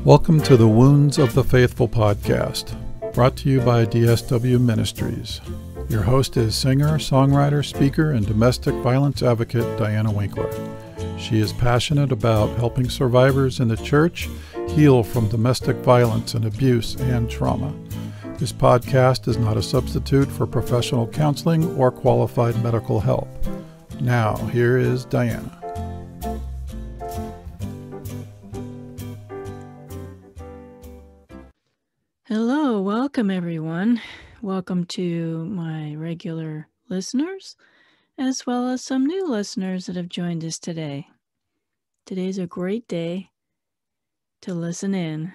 Welcome to the Wounds of the Faithful podcast, brought to you by DSW Ministries. Your host is singer, songwriter, speaker, and domestic violence advocate Diana Winkler. She is passionate about helping survivors in the church heal from domestic violence and abuse and trauma. This podcast is not a substitute for professional counseling or qualified medical help. Now, here is Diana. Hello, welcome everyone. Welcome to my regular listeners, as well as some new listeners that have joined us today. Today's a great day to listen in.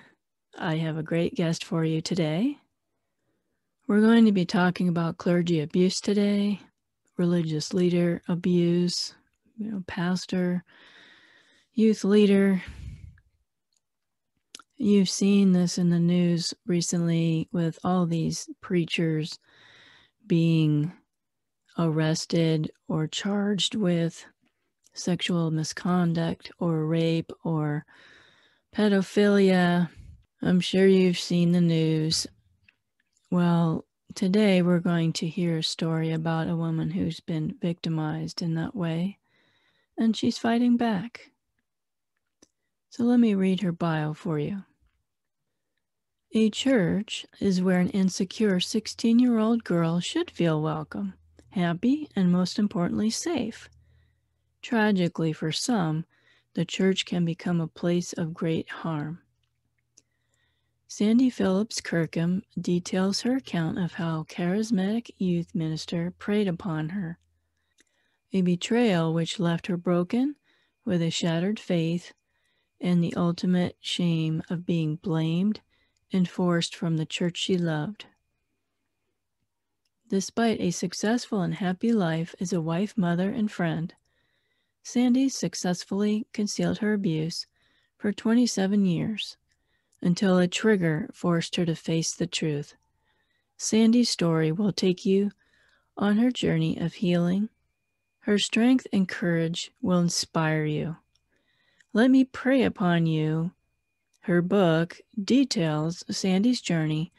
I have a great guest for you today. We're going to be talking about clergy abuse today, religious leader abuse, pastor, youth leader. You've seen this in the news recently with all these preachers being arrested or charged with sexual misconduct or rape or pedophilia. I'm sure you've seen the news. Well, today we're going to hear a story about a woman who's been victimized in that way, and she's fighting back. So let me read her bio for you. A church is where an insecure 16-year-old girl should feel welcome, happy, and most importantly, safe. Tragically for some, the church can become a place of great harm. Sandy Phillips Kirkham details her account of how a charismatic youth minister preyed upon her, a betrayal which left her broken with a shattered faith and the ultimate shame of being blamed and forced from the church she loved. Despite a successful and happy life as a wife, mother, and friend, Sandy successfully concealed her abuse for 27 years until a trigger forced her to face the truth. Sandy's story will take you on her journey of healing. Her strength and courage will inspire you. Let me pray upon you. Her book details Sandy's journey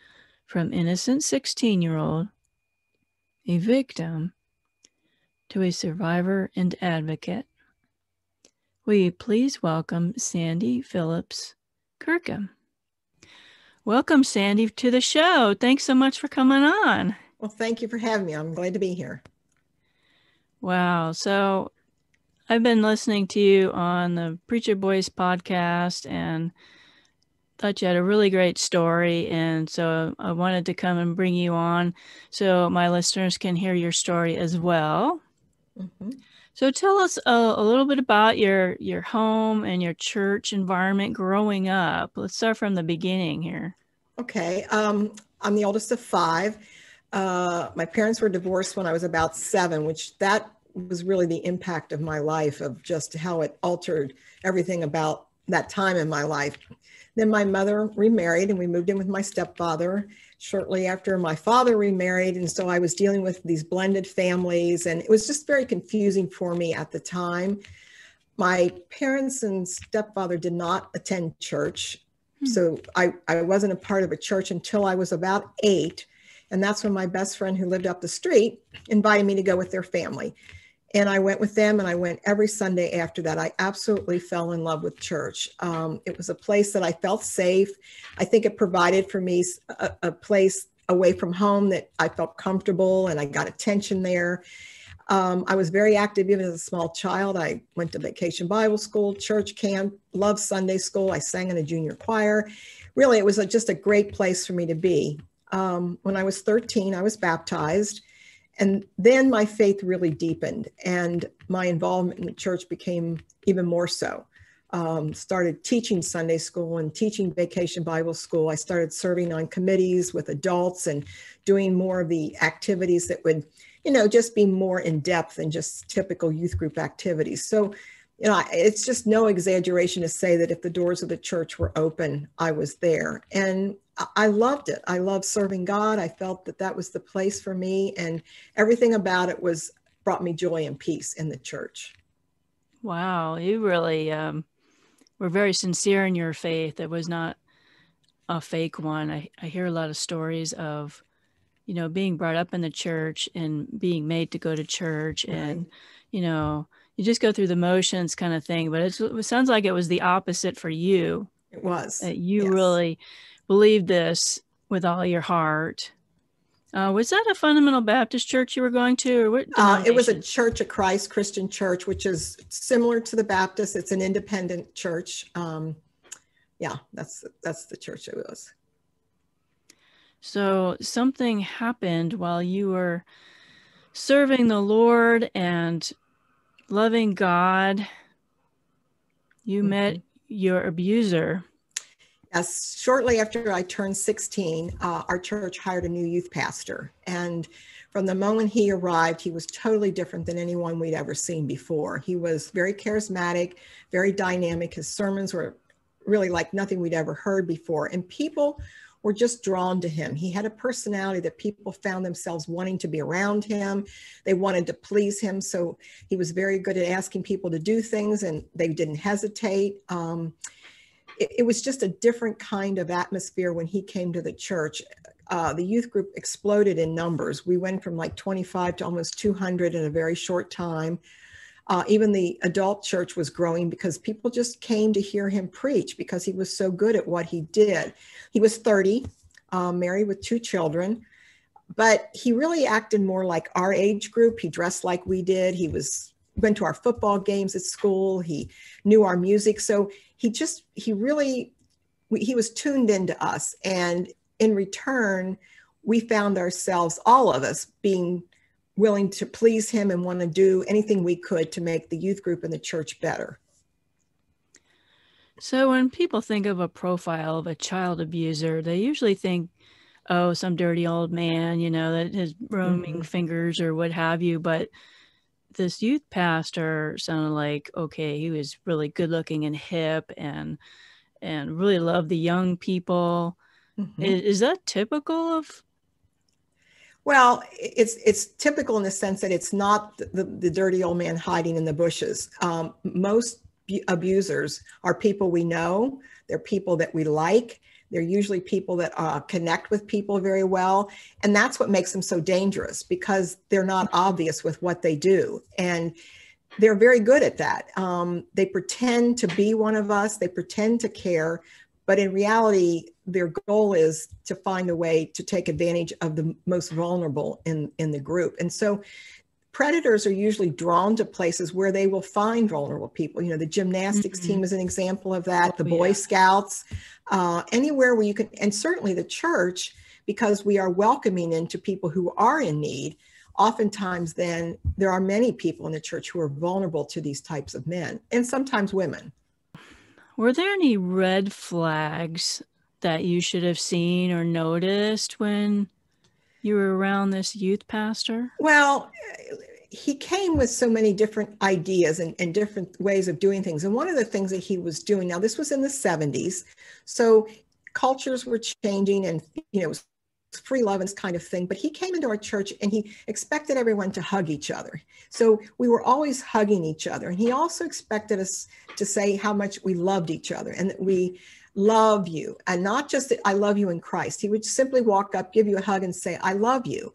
from innocent 16-year-old, a victim, to a survivor and advocate. Will you please welcome Sandy Phillips Kirkham? Welcome, Sandy, to the show. Thanks so much for coming on. Well, thank you for having me. I'm glad to be here. Wow. So I've been listening to you on the Preacher Boys podcast and thought you had a really great story, and so I wanted to come and bring you on so my listeners can hear your story as well. Mm-hmm. So tell us a little bit about your home and your church environment growing up. Let's start from the beginning here. Okay. I'm the oldest of five. My parents were divorced when I was about 7, which that was really the impact of my life, of just how it altered everything about that time in my life. Then my mother remarried and we moved in with my stepfather shortly after my father remarried. And so I was dealing with these blended families, and it was just very confusing for me at the time. My parents and stepfather did not attend church. So I wasn't a part of a church until I was about 8. And that's when my best friend who lived up the street invited me to go with their family. And I went with them, and I went every Sunday after that. I absolutely fell in love with church. It was a place that I felt safe. I think it provided for me a place away from home that I felt comfortable, and I got attention there. I was very active even as a small child. I went to vacation Bible school, church camp, loved Sunday school. I sang in a junior choir. Really, it was just a great place for me to be. When I was 13, I was baptized. And then my faith really deepened, and my involvement in the church became even more so. Started teaching Sunday school and teaching vacation Bible school. I started serving on committees with adults and doing more of the activities that would, just be more in depth than just typical youth group activities. So, it's just no exaggeration to say that if the doors of the church were open, I was there. And I loved it. I loved serving God. I felt that that was the place for me, and everything about it brought me joy and peace in the church. Wow, you really were very sincere in your faith. It was not a fake one. I hear a lot of stories of, being brought up in the church and being made to go to church, Right. and, you just go through the motions kind of thing. But it sounds like it was the opposite for you. It was. That you Yes. really believed this with all your heart. Was that a fundamental Baptist church you were going to, or what denomination? It was a Church of Christ Christian church, which is similar to the Baptist. It's an independent church. Yeah, that's the church it was. So something happened while you were serving the Lord and loving God. You met your abuser. Yes, shortly after I turned 16, our church hired a new youth pastor. And from the moment he arrived, he was totally different than anyone we'd ever seen before. He was very charismatic, very dynamic. His sermons were really like nothing we'd ever heard before. And people were just drawn to him. He had a personality that people found themselves wanting to be around him. They wanted to please him. So he was very good at asking people to do things, and they didn't hesitate. It was just a different kind of atmosphere when he came to the church. The youth group exploded in numbers. We went from like 25 to almost 200 in a very short time. Even the adult church was growing because people just came to hear him preach because he was so good at what he did. He was 30, married with 2 children, but he really acted more like our age group. He dressed like we did. He went to our football games at school. He knew our music. So he was tuned into us. And in return, we found ourselves, all of us, being willing to please him and want to do anything we could to make the youth group and the church better. So when people think of a profile of a child abuser, they usually think, oh, some dirty old man, that has roaming fingers or what have you. But this youth pastor sounded like, okay, he was really good looking and hip and really loved the young people. Is that typical of? Well, it's typical in the sense that it's not the dirty old man hiding in the bushes. Most abusers are people we know. They're people that we like. They're usually people that connect with people very well. And that's what makes them so dangerous, because they're not obvious with what they do. And they're very good at that. They pretend to be one of us. They pretend to care. But in reality, their goal is to find a way to take advantage of the most vulnerable in the group. And so predators are usually drawn to places where they will find vulnerable people. The gymnastics team is an example of that, the Boy Scouts, anywhere where you can, and certainly the church, because we are welcoming into people who are in need. Oftentimes then there are many people in the church who are vulnerable to these types of men, and sometimes women. Were there any red flags that you should have seen or noticed when you were around this youth pastor? Well, he came with so many different ideas and different ways of doing things. And one of the things that he was doing, now this was in the 70s, so cultures were changing, and it was free love and this kind of thing. But he came into our church and he expected everyone to hug each other. So we were always hugging each other. And he also expected us to say how much we loved each other and that we love you. And not just that I love you in Christ. He would simply walk up, give you a hug and say, I love you.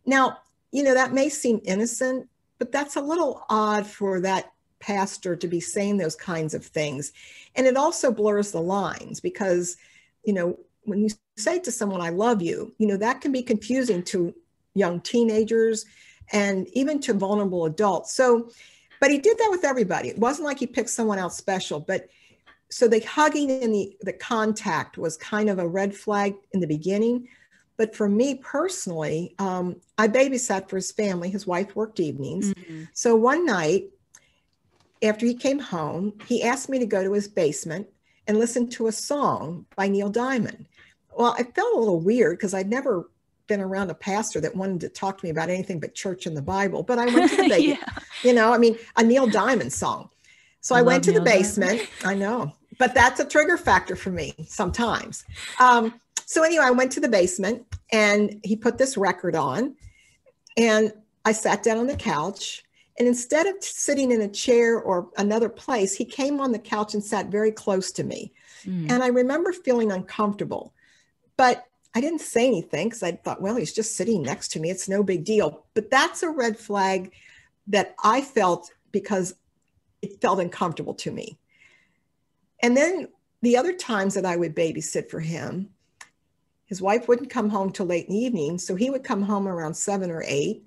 Now, that may seem innocent, but that's a little odd for that pastor to be saying those kinds of things. And it also blurs the lines because, when you say to someone, I love you, that can be confusing to young teenagers and even to vulnerable adults. So, but he did that with everybody. It wasn't like he picked someone out special, but so the hugging and the contact was kind of a red flag in the beginning. But for me personally, I babysat for his family. His wife worked evenings. So one night after he came home, he asked me to go to his basement and listen to a song by Neil Diamond. Well, I felt a little weird because I'd never been around a pastor that wanted to talk to me about anything but church and the Bible. But I went to the basement, a Neil Diamond song. So I went to the basement. I know, but that's a trigger factor for me sometimes. So anyway, I went to the basement and he put this record on and I sat down on the couch And instead of sitting in a chair or another place, he came on the couch and sat very close to me. And I remember feeling uncomfortable, but I didn't say anything because I thought, well, he's just sitting next to me. It's no big deal. But that's a red flag that I felt because it felt uncomfortable to me. And then the other times that I would babysit for him, his wife wouldn't come home till late in the evening. So he would come home around 7 or 8.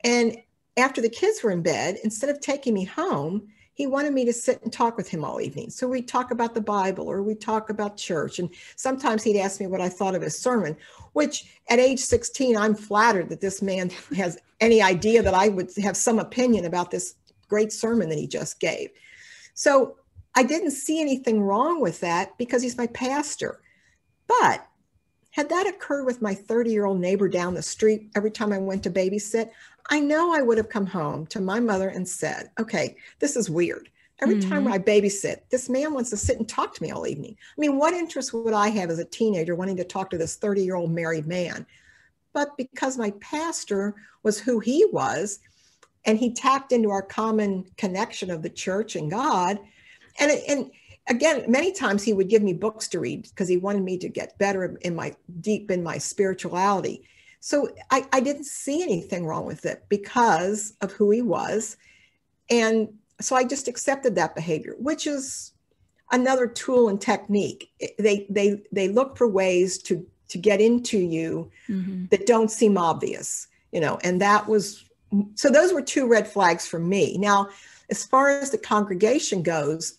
And after the kids were in bed, instead of taking me home, he wanted me to sit and talk with him all evening. So we'd talk about the Bible or we'd talk about church. And sometimes he'd ask me what I thought of his sermon, which at age 16, I'm flattered that this man has any idea that I would have some opinion about this great sermon that he just gave. So I didn't see anything wrong with that because he's my pastor. But had that occurred with my 30-year-old neighbor down the street every time I went to babysit, I know I would have come home to my mother and said, okay, this is weird. Every time I babysit, this man wants to sit and talk to me all evening. I mean, what interest would I have as a teenager wanting to talk to this 30-year-old married man? But because my pastor was who he was, and he tapped into our common connection of the church and God, and again, many times he would give me books to read because he wanted me to get better deep in my spirituality. So I didn't see anything wrong with it because of who he was. And so I just accepted that behavior, which is another tool and technique. They look for ways to get into you that don't seem obvious, and so those were 2 red flags for me. Now, as far as the congregation goes,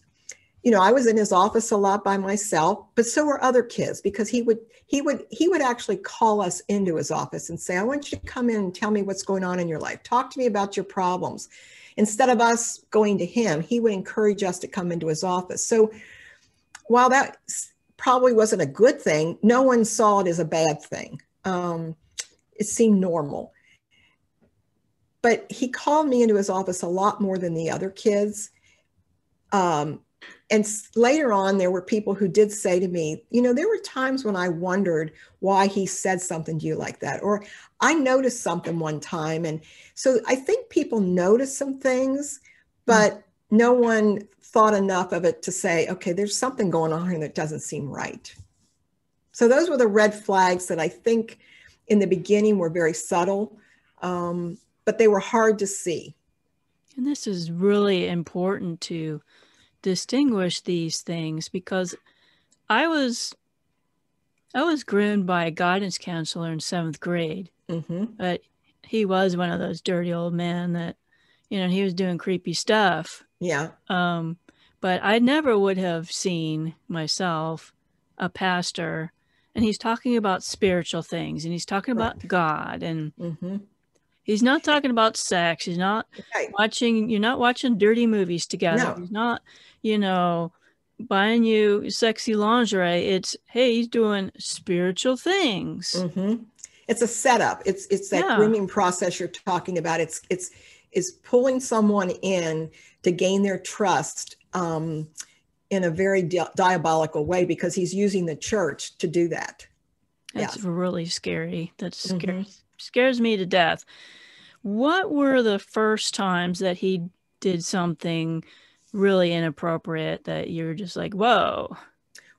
I was in his office a lot by myself, but so were other kids, because he would actually call us into his office and say, I want you to come in and tell me what's going on in your life. Talk to me about your problems. Instead of us going to him, he would encourage us to come into his office. So while that probably wasn't a good thing, no one saw it as a bad thing. It seemed normal. But he called me into his office a lot more than the other kids. And later on, there were people who did say to me, there were times when I wondered why he said something to you like that, or I noticed something one time. And so I think people noticed some things, but no one thought enough of it to say, okay, there's something going on here that doesn't seem right. So those were the red flags that I think in the beginning were very subtle, but they were hard to see. And this is really important to distinguish these things, because I was groomed by a guidance counselor in 7th grade, but he was one of those dirty old men that, he was doing creepy stuff. Yeah. But I never would have seen myself a pastor, and he's talking about spiritual things, and he's talking about God, and he's not talking about sex. He's not you're not watching dirty movies together. No. He's not, buying you sexy lingerie. It's, hey, he's doing spiritual things. It's a setup. It's that grooming process you're talking about. It's pulling someone in to gain their trust in a very diabolical way, because he's using the church to do that. That's really scary. That scares me to death. What were the first times that he did something really inappropriate that you're just like, whoa?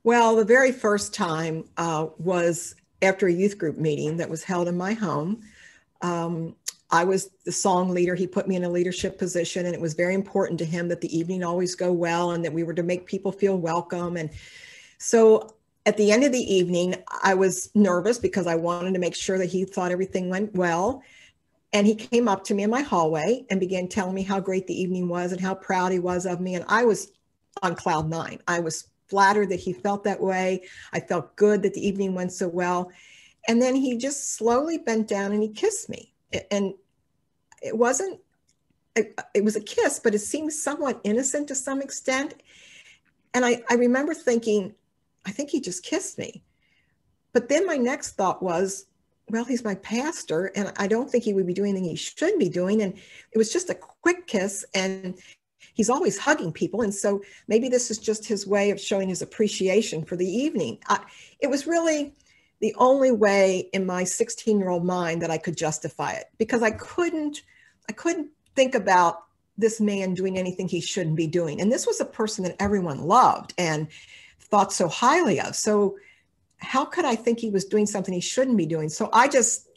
Well, the very first time was after a youth group meeting that was held in my home. I was the song leader. He put me in a leadership position, and it was very important to him that the evening always go well and that we were to make people feel welcome. And so at the end of the evening, I was nervous because I wanted to make sure that he thought everything went well. And he came up to me in my hallway and began telling me how great the evening was and how proud he was of me. And I was on cloud 9. I was flattered that he felt that way. I felt good that the evening went so well. And then he just slowly bent down and he kissed me. And it was a kiss, but it seemed somewhat innocent to some extent. And I remember thinking, I think he just kissed me. But then my next thought was, well, he's my pastor, and I don't think he would be doing anything he shouldn't be doing. And it was just a quick kiss, and he's always hugging people. And so maybe this is just his way of showing his appreciation for the evening. It was really the only way in my 16-year-old mind that I could justify it, because I couldn't think about this man doing anything he shouldn't be doing. And this was a person that everyone loved and thought so highly of. So how could I think he was doing something he shouldn't be doing? So I just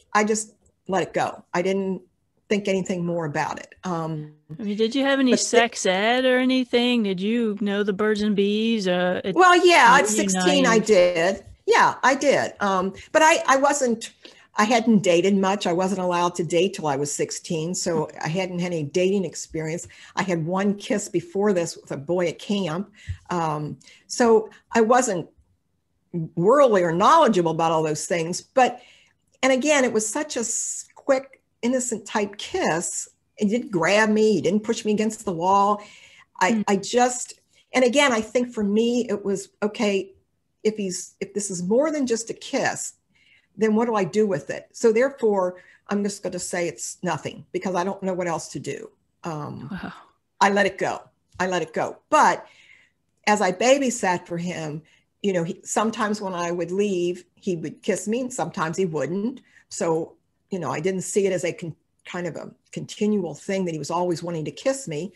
let it go. I didn't think anything more about it. I mean, did you have any sex ed or anything? Did you know the birds and bees? Well, yeah, at 16 I did. Yeah, I did. But I hadn't dated much. I wasn't allowed to date till I was 16. So I hadn't had any dating experience. I had one kiss before this with a boy at camp. So I wasn't worldly or knowledgeable about all those things. And again, it was such a quick, innocent type kiss. He didn't grab me. He didn't push me against the wall. And again, I think for me, it was, okay, if this is more than just a kiss, then what do I do with it? So therefore, I'm just going to say it's nothing because I don't know what else to do. Wow. I let it go. But as I babysat for him, sometimes when I would leave, he would kiss me and sometimes he wouldn't. So, I didn't see it as a kind of a continual thing that he was always wanting to kiss me.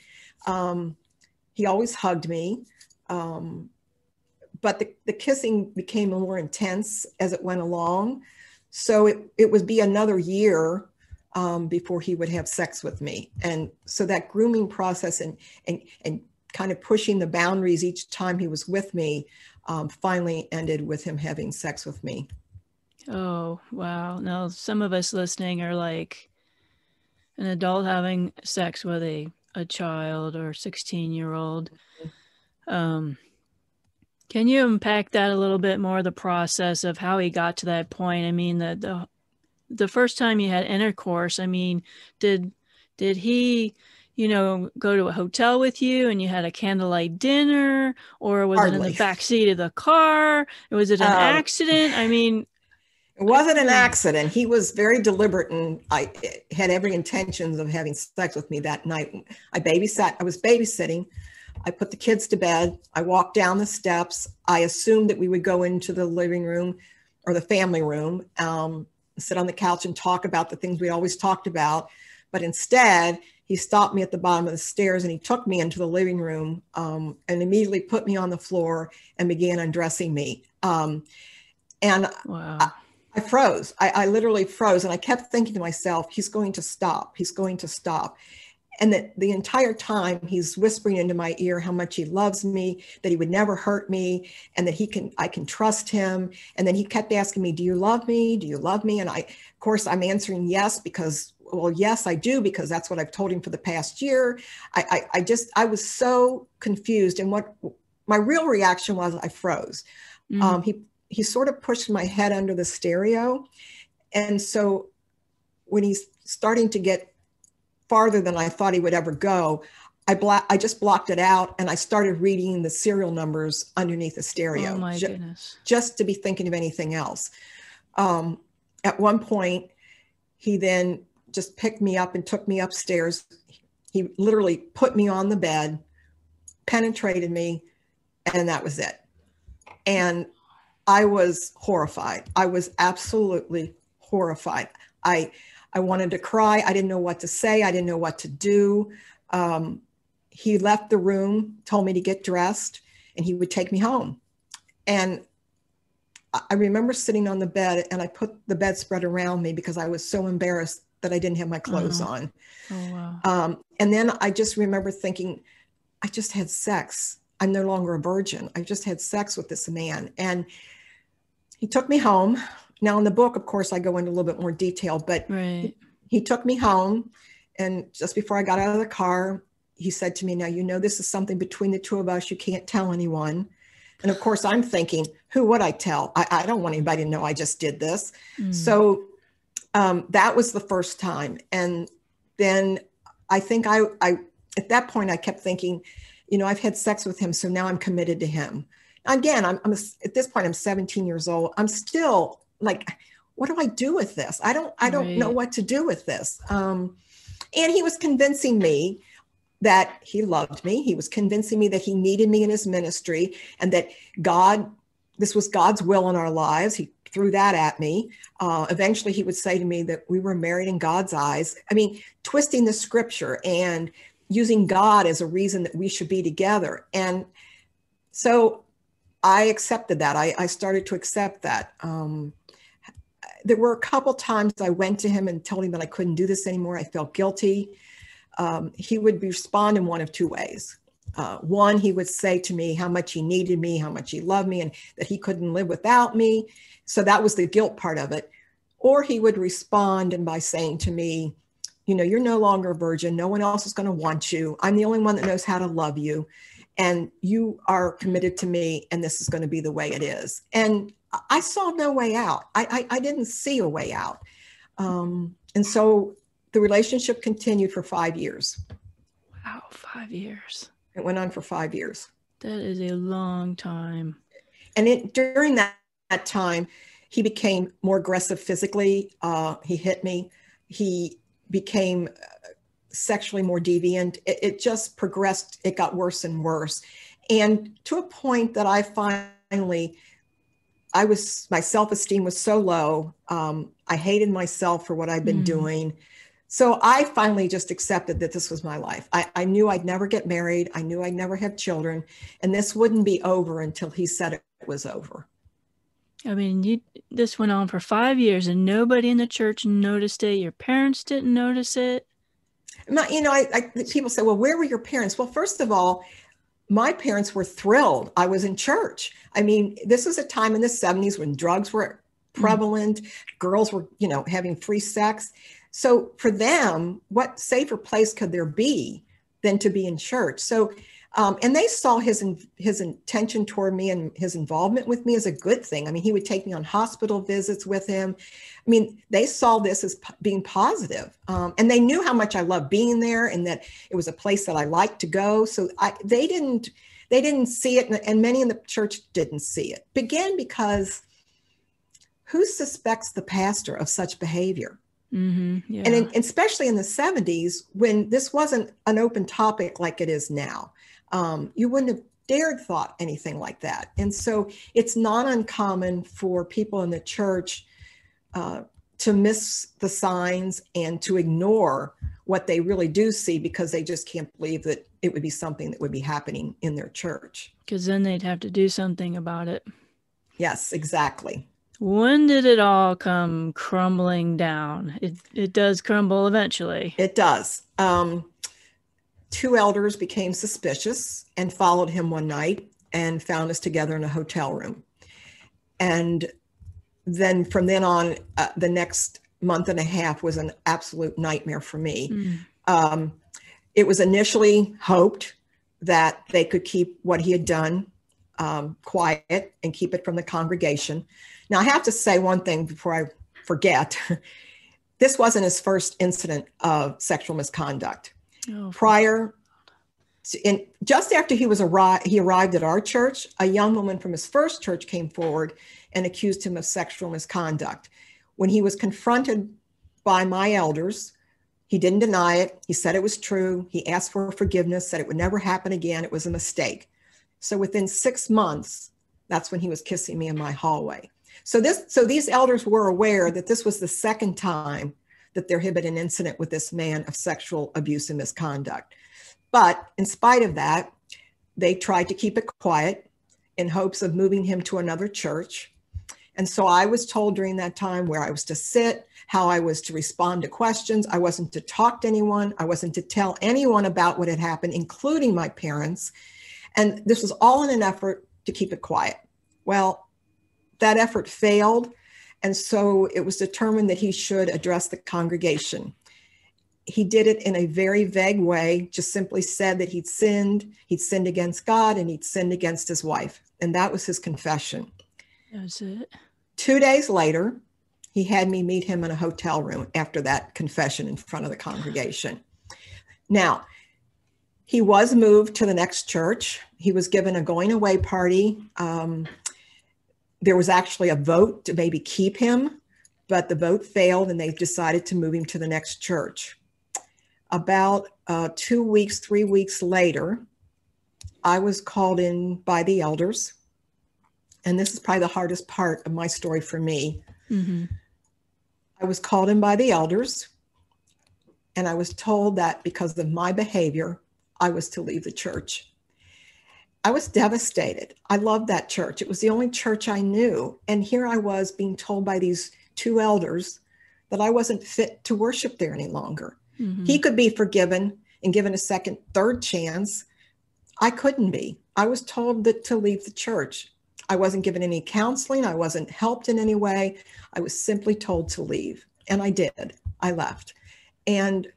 He always hugged me. But the kissing became more intense as it went along. So it would be another year before he would have sex with me. And so that grooming process and kind of pushing the boundaries each time he was with me finally ended with him having sex with me. Oh, wow. Now, some of us listening are like an adult having sex with a child or 16-year-old. Can you unpack that a little bit more, the process of how he got to that point? I mean, the first time you had intercourse, I mean, did he, go to a hotel with you and you had a candlelight dinner, or was it in the back seat of the car? Was it an accident? I mean, it wasn't an accident. He was very deliberate, and I had every intention of having sex with me that night. I was babysitting. I put the kids to bed. I walked down the steps. I assumed that we would go into the living room or the family room, sit on the couch and talk about the things we always talked about. But instead, he stopped me at the bottom of the stairs and he took me into the living room and immediately put me on the floor and began undressing me. And wow. I froze. I literally froze. And I kept thinking to myself, he's going to stop. He's going to stop. And that the entire time he's whispering into my ear how much he loves me, that he would never hurt me, and that I can trust him. And then he kept asking me, do you love me? Do you love me? And of course, I'm answering yes, because, well, yes, I do, because that's what I've told him for the past year. I was so confused. And what my real reaction was, I froze. He sort of pushed my head under the stereo. And so when he's starting to get farther than I thought he would ever go, I just blocked it out and I started reading the serial numbers underneath the stereo. Oh my goodness. Just to be thinking of anything else. At one point, he then just picked me up and took me upstairs. He literally put me on the bed, penetrated me, and that was it. And I was horrified. I was absolutely horrified. I wanted to cry. I didn't know what to say. I didn't know what to do. He left the room, told me to get dressed, and he would take me home. And I remember sitting on the bed and I put the bedspread around me because I was so embarrassed that I didn't have my clothes on. Oh, wow. And then I just remember thinking, I just had sex. I'm no longer a virgin. I just had sex with this man. And he took me home. Now in the book, of course, I go into a little bit more detail, but right. he took me home. And just before I got out of the car, he said to me, now, this is something between the two of us. You can't tell anyone. And of course, I'm thinking, who would I tell? I don't want anybody to know I just did this. So that was the first time. And then I think I at that point, I kept thinking, I've had sex with him, so now I'm committed to him. Again, I'm at this point, I'm 17 years old. I'm still like, what do I do with this? I don't know what to do with this. And he was convincing me that he loved me. He was convincing me that he needed me in his ministry and that this was God's will in our lives. He threw that at me. Eventually he would say to me that we were married in God's eyes. I mean, twisting the scripture and using God as a reason that we should be together. And so I accepted that. I started to accept that. There were a couple times I went to him and told him that I couldn't do this anymore. I felt guilty. He would respond in one of two ways. One, he would say to me how much he needed me, how much he loved me, and that he couldn't live without me. So that was the guilt part of it. Or he would respond and by saying to me, you know, you're no longer a virgin. No one else is going to want you. I'm the only one that knows how to love you. And you are committed to me, and this is going to be the way it is. And I saw no way out. I didn't see a way out. And so the relationship continued for 5 years. Wow, 5 years. It went on for 5 years. That is a long time. And during that time, he became more aggressive physically. He hit me. He became sexually more deviant. It just progressed. It got worse and worse. And to a point that my self-esteem was so low. I hated myself for what I'd been doing. So I finally just accepted that this was my life. I knew I'd never get married. I knew I'd never have children. And this wouldn't be over until he said it was over. I mean, this went on for 5 years and nobody in the church noticed it. Your parents didn't notice it. People say, well, where were your parents? Well, first of all, my parents were thrilled I was in church. I mean, this was a time in the 70s when drugs were prevalent. Girls were, having free sex. So for them, what safer place could there be than to be in church? So, and they saw his intention toward me and his involvement with me as a good thing. I mean, he would take me on hospital visits with him. I mean, they saw this as being positive. And they knew how much I loved being there and that it was a place that I liked to go. So they didn't see it. And many in the church didn't see it. Began because who suspects the pastor of such behavior? Mm-hmm, yeah. And especially in the 70s, when this wasn't an open topic like it is now, you wouldn't have dared thought anything like that. And so it's not uncommon for people in the church to miss the signs and to ignore what they really do see because they just can't believe that it would be something that would be happening in their church. Because then they'd have to do something about it. Yes, exactly. When did it all come crumbling down? It does crumble eventually. It does. Two elders became suspicious and followed him one night and found us together in a hotel room. And then from then on, the next month and a half was an absolute nightmare for me. It was initially hoped that they could keep what he had done quiet and keep it from the congregation. Now, I have to say one thing before I forget. This wasn't his first incident of sexual misconduct. Prior, just after he arrived at our church, a young woman from his first church came forward and accused him of sexual misconduct. When he was confronted by my elders, he didn't deny it. He said it was true. He asked for forgiveness, said it would never happen again. It was a mistake. So within 6 months, that's when he was kissing me in my hallway. So these elders were aware that this was the second time that there had been an incident with this man of sexual abuse and misconduct. But in spite of that, they tried to keep it quiet in hopes of moving him to another church. And so I was told during that time where I was to sit, how I was to respond to questions. I wasn't to talk to anyone. I wasn't to tell anyone about what had happened, including my parents. And this was all in an effort to keep it quiet. Well, that effort failed. And so it was determined that he should address the congregation. He did it in a very vague way, just simply said that he'd sinned against God, and he'd sinned against his wife. And that was his confession. That was it. 2 days later, he had me meet him in a hotel room after that confession in front of the congregation. Now, he was moved to the next church. He was given a going away party. There was actually a vote to maybe keep him, but the vote failed and they decided to move him to the next church. About 2 weeks, 3 weeks later, I was called in by the elders. And this is probably the hardest part of my story for me. Mm-hmm. I was called in by the elders and I was told that because of my behavior, I was to leave the church. I was devastated. I loved that church. It was the only church I knew. And here I was being told by these two elders that I wasn't fit to worship there any longer. Mm-hmm. He could be forgiven and given a second, third chance. I couldn't be. I was told that to leave the church. I wasn't given any counseling. I wasn't helped in any way. I was simply told to leave. And I did. I left. And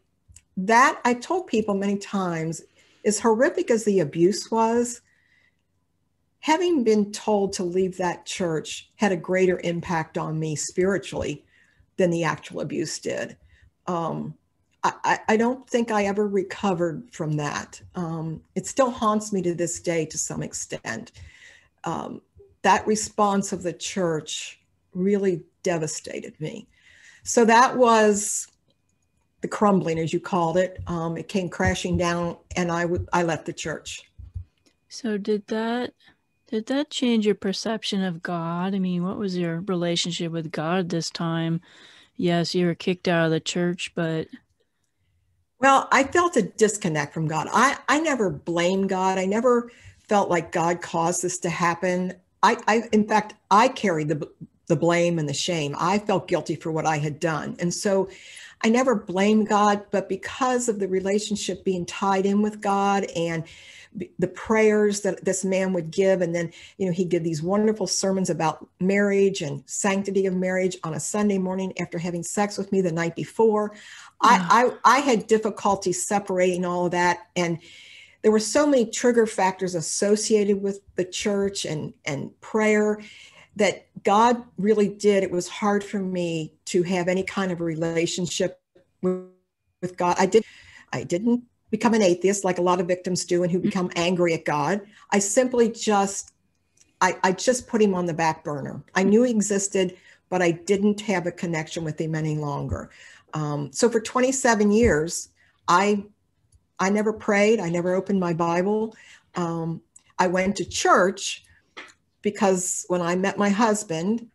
that, I told people many times, as horrific as the abuse was, having been told to leave that church had a greater impact on me spiritually than the actual abuse did. I don't think I ever recovered from that. It still haunts me to this day to some extent. That response of the church really devastated me. So that was the crumbling, as you called it. It came crashing down, and I left the church. So did that change your perception of God? I mean, what was your relationship with God this time? Yes, you were kicked out of the church, but... Well, I felt a disconnect from God. I never blamed God. I never felt like God caused this to happen. In fact, I carried the blame and the shame. I felt guilty for what I had done. And so I never blamed God, but because of the relationship being tied in with God and the prayers that this man would give, and then, he'd give these wonderful sermons about marriage and sanctity of marriage on a Sunday morning after having sex with me the night before. I had difficulty separating all of that. And there were so many trigger factors associated with the church and prayer that God really did. It was hard for me to have any kind of a relationship with God. I didn't become an atheist like a lot of victims do and who become angry at God. I simply I just put him on the back burner. I knew he existed, but I didn't have a connection with him any longer. So for 27 years, I never prayed. I never opened my Bible. I went to church because when I met my husband,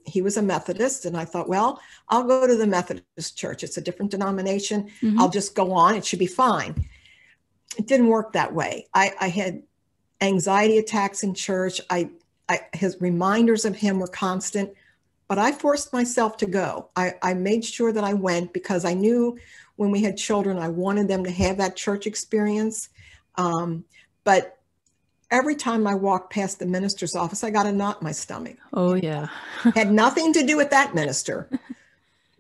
he was a Methodist, and I thought, well, I'll go to the Methodist church. It's a different denomination. Mm-hmm. I'll just go on. It should be fine. It didn't work that way. I had anxiety attacks in church. His reminders of him were constant, but I forced myself to go. I made sure that I went because I knew when we had children, I wanted them to have that church experience. But every time I walked past the minister's office, I got a knot in my stomach. Oh, yeah. Had nothing to do with that minister.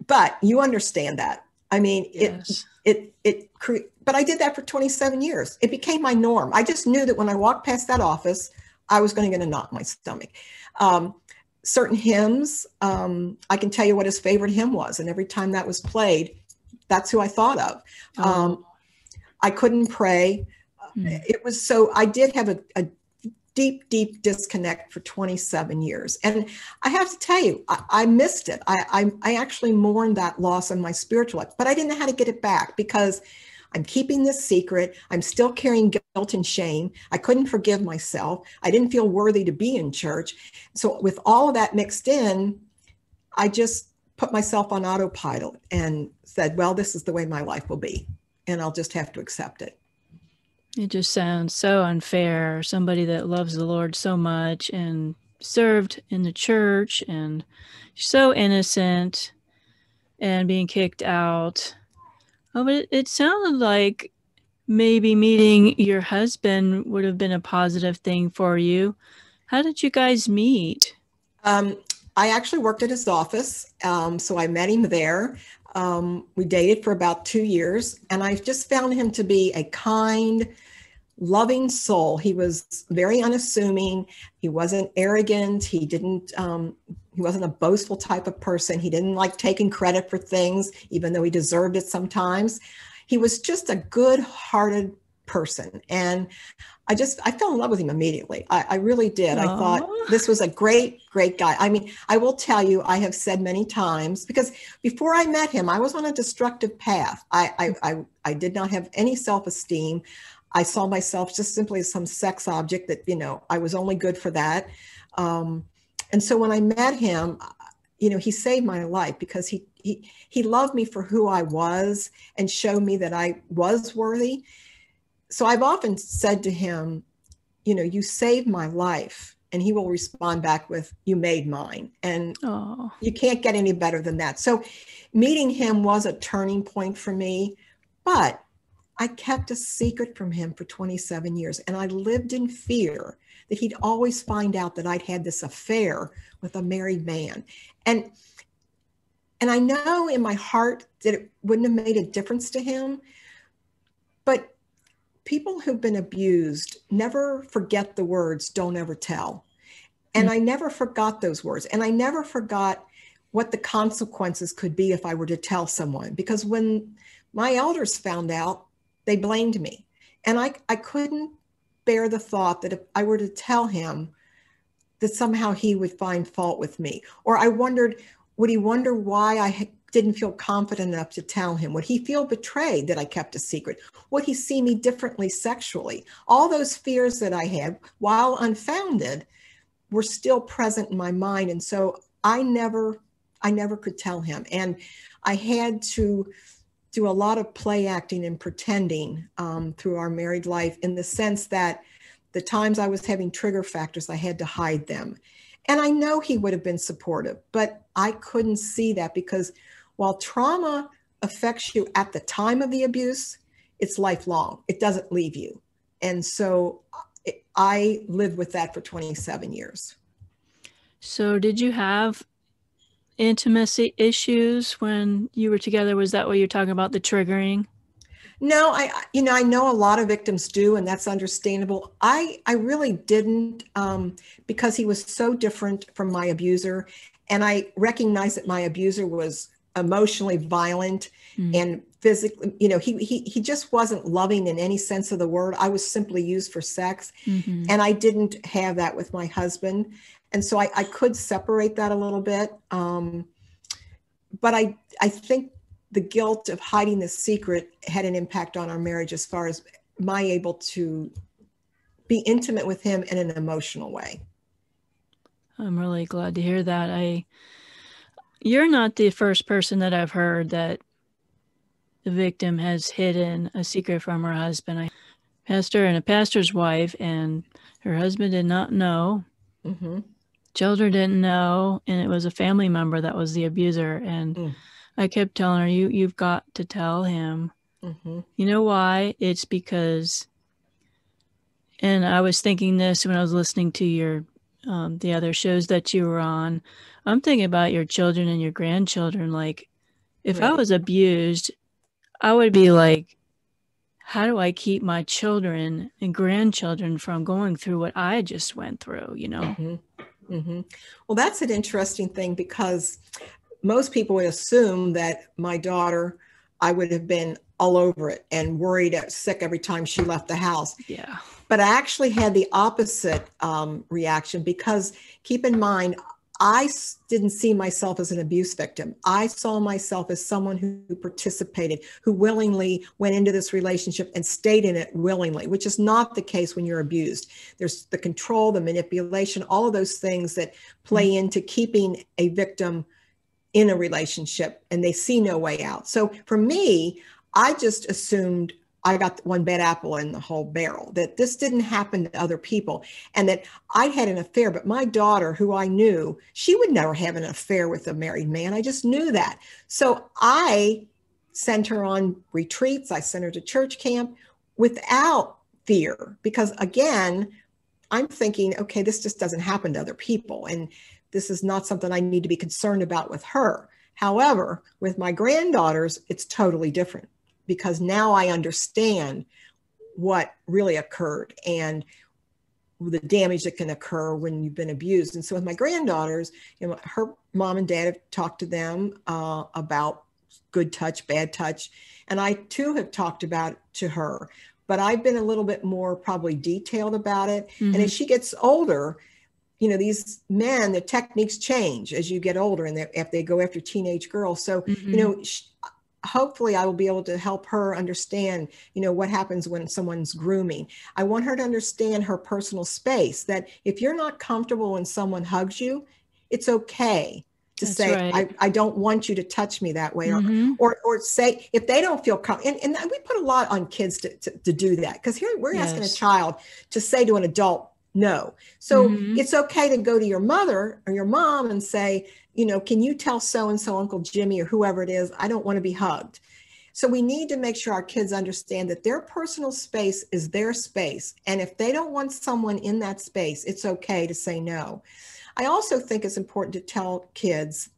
But you understand that. I mean, yes. But I did that for 27 years. It became my norm. I just knew that when I walked past that office, I was going to get a knot in my stomach. Certain hymns, I can tell you what his favorite hymn was. And every time that was played, that's who I thought of. I couldn't pray. It was so, I did have a deep, deep disconnect for 27 years. And I have to tell you, I missed it. I actually mourned that loss in my spiritual life, but I didn't know how to get it back because I'm keeping this secret. I'm still carrying guilt and shame. I couldn't forgive myself. I didn't feel worthy to be in church. So with all of that mixed in, I just put myself on autopilot and said, well, this is the way my life will be, and I'll just have to accept it. It just sounds so unfair. Somebody that loves the Lord so much and served in the church and so innocent and being kicked out. Oh, but it sounded like maybe meeting your husband would have been a positive thing for you. How did you guys meet? I actually worked at his office. So I met him there. We dated for about 2 years, and I just found him to be a kind, loving soul. He was very unassuming. He wasn't arrogant. He wasn't a boastful type of person. He didn't like taking credit for things, even though he deserved it sometimes. He was just a good-hearted person. And I fell in love with him immediately. I really did. Aww. I thought this was a great, great guy. I mean, I will tell you, I have said many times, because before I met him, I was on a destructive path. I did not have any self-esteem. I saw myself just simply as some sex object that, I was only good for that. And so when I met him, he saved my life because he loved me for who I was and showed me that I was worthy. So I've often said to him, you saved my life. And he will respond back with, you made mine. And you can't get any better than that. So meeting him was a turning point for me, but I kept a secret from him for 27 years. And I lived in fear that he'd always find out that I'd had this affair with a married man. And I know in my heart that it wouldn't have made a difference to him, but people who've been abused never forget the words, don't ever tell. And I never forgot those words. And I never forgot what the consequences could be if I were to tell someone. Because when my elders found out, they blamed me. And I couldn't bear the thought that if I were to tell him, that somehow he would find fault with me. Or I wondered, would he wonder why I didn't feel confident enough to tell him? Would he feel betrayed that I kept a secret? Would he see me differently sexually? All those fears that I had, while unfounded, were still present in my mind. And so I never could tell him. And I had to do a lot of play acting and pretending through our married life, in the sense that the times I was having trigger factors, I had to hide them. And I know he would have been supportive, but I couldn't see that, because while trauma affects you at the time of the abuse, it's lifelong. It doesn't leave you. And so I lived with that for 27 years. So did you have intimacy issues when you were together? Was that what you're talking about, the triggering? No, I know a lot of victims do, and that's understandable. I really didn't, because he was so different from my abuser. And I recognized that my abuser was emotionally violent and physically, he just wasn't loving in any sense of the word. I was simply used for sex. And I didn't have that with my husband. And so I could separate that a little bit. But I think the guilt of hiding the secret had an impact on our marriage, as far as my able to be intimate with him in an emotional way. I'm really glad to hear that. You're not the first person that I've heard that the victim has hidden a secret from her husband. I pastor and a pastor's wife, and her husband did not know. Children didn't know, and it was a family member that was the abuser. And I kept telling her, you've got to tell him. You know why? It's because, and I was thinking this when I was listening to your the other shows that you were on. I'm thinking about your children and your grandchildren. Like, if I was abused, I would be like, how do I keep my children and grandchildren from going through what I just went through, Well, that's an interesting thing, because most people would assume that my daughter, I would have been all over it and worried, sick every time she left the house. Yeah. But I actually had the opposite reaction, because keep in mind, I didn't see myself as an abuse victim. I saw myself as someone who participated, who willingly went into this relationship and stayed in it willingly, which is not the case when you're abused. There's the control, the manipulation, all of those things that play into keeping a victim in a relationship, and they see no way out. So for me, I just assumed I got one bad apple in the whole barrel, that this didn't happen to other people, and that I had an affair. But my daughter, who I knew, she would never have an affair with a married man. I just knew that. So I sent her on retreats. I sent her to church camp without fear, because again, I'm thinking, okay, this just doesn't happen to other people, and this is not something I need to be concerned about with her. However, with my granddaughters, it's totally different, because now I understand what really occurred and the damage that can occur when you've been abused. And so with my granddaughters, her mom and dad have talked to them about good touch, bad touch. And I too have talked about it to her, but I've been a little bit more probably detailed about it. And as she gets older, these men, the techniques change as you get older, and if they go after teenage girls. So, hopefully I will be able to help her understand, what happens when someone's grooming. I want her to understand her personal space, that if you're not comfortable when someone hugs you, it's okay to That's say, right. I don't want you to touch me that way. Mm-hmm. Or say, if they don't feel comfortable, and we put a lot on kids to do that, because here we're asking a Yes. child to say to an adult, no. So Mm-hmm. it's okay to go to your mother or your mom and say, can you tell so-and-so, Uncle Jimmy or whoever it is, I don't want to be hugged. So we need to make sure our kids understand that their personal space is their space. And if they don't want someone in that space, it's okay to say no. I also think it's important to tell kids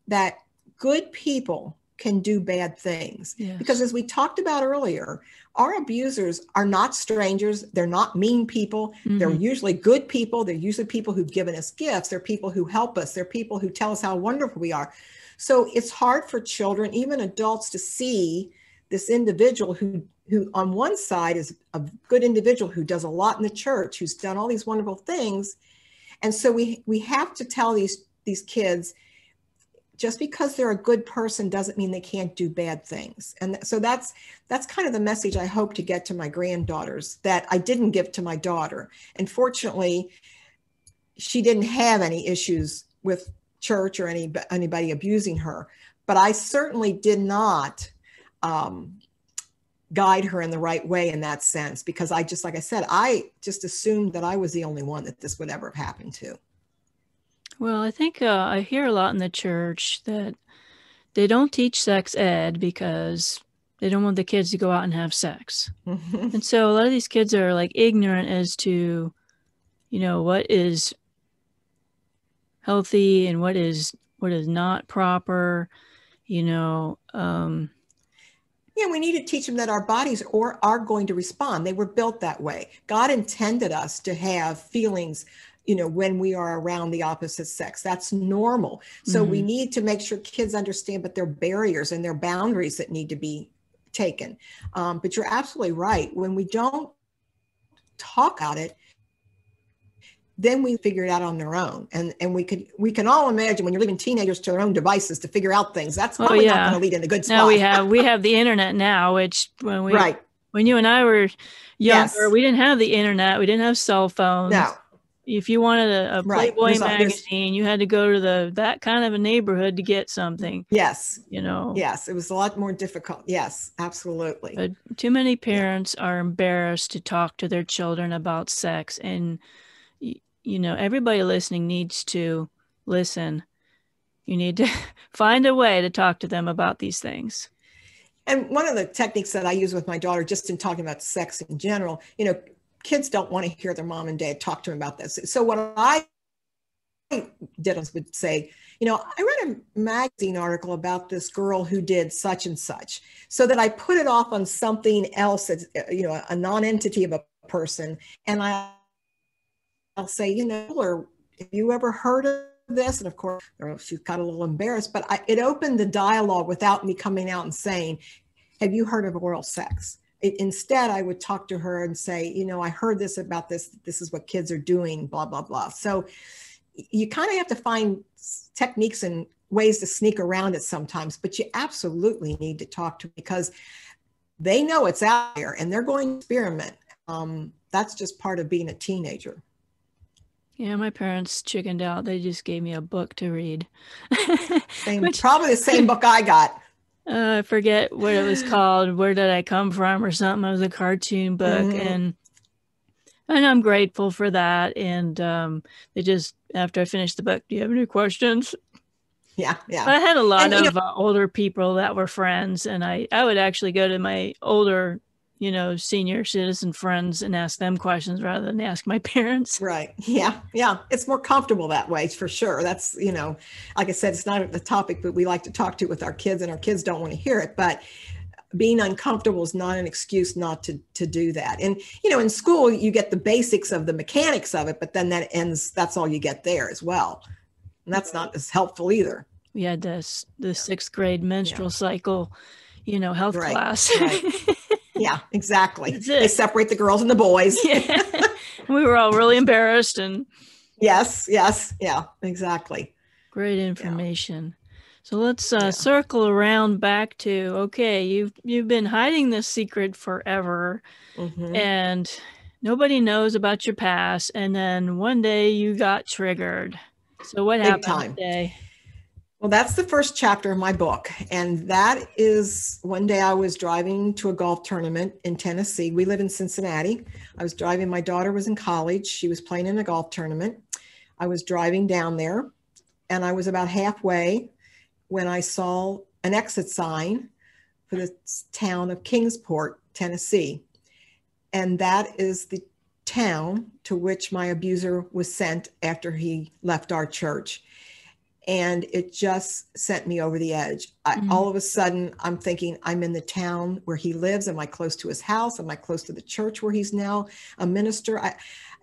that good people can do bad things. Yes. Because as we talked about earlier, our abusers are not strangers. They're not mean people. Mm-hmm. They're usually good people. They're usually people who've given us gifts. They're people who help us. They're people who tell us how wonderful we are. So it's hard for children, even adults, to see this individual who on one side is a good individual who does a lot in the church, who's done all these wonderful things. And so we have to tell these kids, just because they're a good person doesn't mean they can't do bad things. And so that's kind of the message I hope to get to my granddaughters that I didn't give to my daughter. And fortunately, she didn't have any issues with church or anybody abusing her, but I certainly did not guide her in the right way in that sense, because I just, like I said, I just assumed that I was the only one that this would ever have happened to. Well, I think I hear a lot in the church that they don't teach sex ed because they don't want the kids to go out and have sex. Mm-hmm. And so a lot of these kids are like ignorant as to, what is healthy and what is not proper, Yeah, we need to teach them that our bodies are going to respond. They were built that way. God intended us to have feelings, when we are around the opposite sex. That's normal. So we need to make sure kids understand, but there are barriers and there are boundaries that need to be taken. But you're absolutely right. When we don't talk about it, then we figure it out on their own. And we can all imagine when you're leaving teenagers to their own devices to figure out things, that's probably not going to lead in a good spot. Now we have the internet now, which when you and I were younger, we didn't have the internet. We didn't have cell phones. No. If you wanted a Playboy magazine, you had to go to that kind of a neighborhood to get something. Yes. Yes, it was a lot more difficult. Yes, absolutely. But too many parents are embarrassed to talk to their children about sex. And, everybody listening needs to listen. You need to find a way to talk to them about these things. And one of the techniques that I use with my daughter, just in talking about sex in general, kids don't want to hear their mom and dad talk to them about this. So what I did was would say, I read a magazine article about this girl who did such and such, so that I put it off on something else that's, a non-entity of a person. And I'll say, or have you ever heard of this? And of course, she got a little embarrassed, but it opened the dialogue without me coming out and saying, have you heard of oral sex? Instead, I would talk to her and say, I heard this about this. This is what kids are doing, blah, blah, blah. So you kind of have to find techniques and ways to sneak around it sometimes, but you absolutely need to talk to them because they know it's out there and they're going to experiment. That's just part of being a teenager. Yeah, my parents chickened out. They just gave me a book to read. Probably the same book I got. I forget what it was called. Where Did I Come From or something. It was a cartoon book. Mm-hmm. And I'm grateful for that. And they just, after I finished the book, do you have any questions? Yeah. I had a lot of older people that were friends. And I would actually go to my older, senior citizen friends and ask them questions rather than ask my parents. Right. Yeah. It's more comfortable that way, for sure. That's, like I said, it's not the topic that we like to talk to with our kids, and our kids don't want to hear it. But being uncomfortable is not an excuse not to do that. And, in school, you get the basics of the mechanics of it, but then that's all you get there as well. And that's not as helpful either. We had the 6th grade menstrual cycle, health class. Right. Yeah, exactly. They separate the girls and the boys. Yeah. We were all really embarrassed. And yes. Yeah, exactly. Great information. Yeah. So let's circle around back to, okay, you've been hiding this secret forever, and nobody knows about your past. And then one day you got triggered. So what happened today? Well, that's the first chapter of my book. And that is one day I was driving to a golf tournament in Tennessee. We live in Cincinnati. I was driving, my daughter was in college. She was playing in a golf tournament. I was driving down there and I was about halfway when I saw an exit sign for the town of Kingsport, Tennessee. And that is the town to which my abuser was sent after he left our church. And it just sent me over the edge. All of a sudden, I'm thinking, I'm in the town where he lives. Am I close to his house? Am I close to the church where he's now a minister? I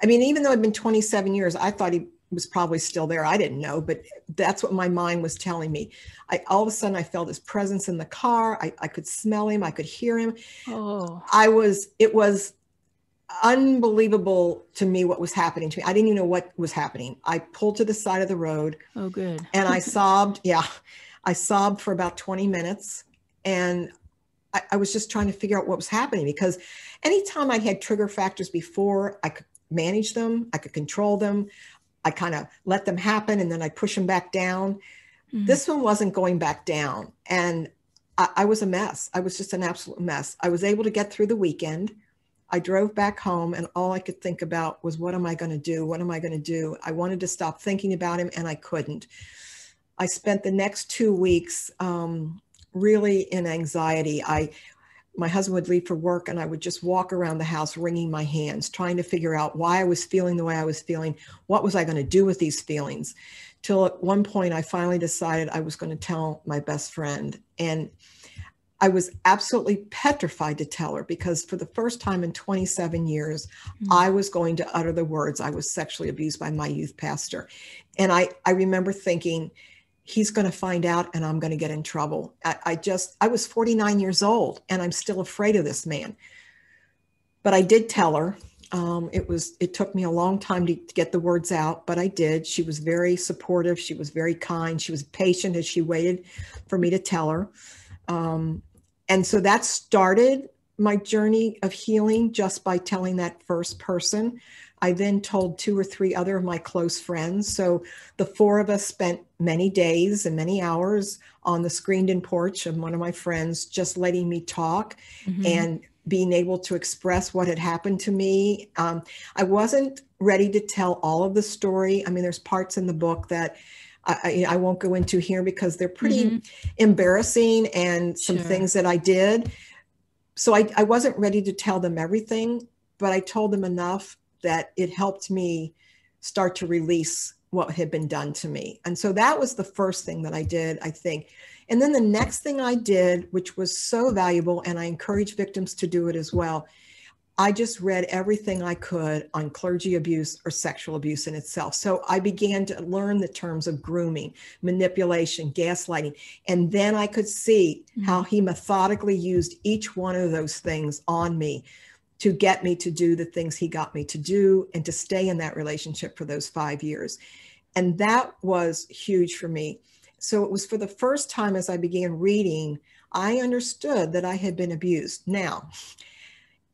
mean, even though it'd been 27 years, I thought he was probably still there. I didn't know, but that's what my mind was telling me. All of a sudden, I felt his presence in the car. I could smell him. I could hear him. Oh. It was unbelievable to me what was happening to me. I didn't even know what was happening. I pulled to the side of the road. Oh, good. And I sobbed. Yeah. I sobbed for about 20 minutes. And I was just trying to figure out what was happening, because anytime I had trigger factors before, I could manage them. I could control them. I kind of let them happen and then I push them back down. This one wasn't going back down. And I was a mess. I was just an absolute mess. I was able to get through the weekend. I drove back home and all I could think about was, what am I going to do? What am I going to do? I wanted to stop thinking about him and I couldn't. I spent the next 2 weeks really in anxiety. My husband would leave for work and I would just walk around the house wringing my hands, trying to figure out why I was feeling the way I was feeling. What was I going to do with these feelings? Till at one point I finally decided I was going to tell my best friend. And I was absolutely petrified to tell her, because for the first time in 27 years, I was going to utter the words, I was sexually abused by my youth pastor. And I remember thinking, he's going to find out and I'm going to get in trouble. I was 49 years old and I'm still afraid of this man. But I did tell her. It took me a long time to get the words out, but I did. She was very supportive. She was very kind. She was patient as she waited for me to tell her. And so that started my journey of healing just by telling that first person. I then told 2 or 3 other of my close friends. So the 4 of us spent many days and many hours on the screened-in porch of one of my friends, just letting me talk and being able to express what had happened to me. I wasn't ready to tell all of the story. I mean, there's parts in the book that I won't go into here because they're pretty embarrassing and some things that I did. So I wasn't ready to tell them everything, but I told them enough that it helped me start to release what had been done to me. And so that was the first thing that I did, I think. And then the next thing I did, which was so valuable, and I encourage victims to do it as well, I just read everything I could on clergy abuse or sexual abuse in itself. So I began to learn the terms of grooming, manipulation, gaslighting, and then I could see how he methodically used each one of those things on me to get me to do the things he got me to do and to stay in that relationship for those 5 years. And that was huge for me. So it was for the first time as I began reading, I understood that I had been abused. Now,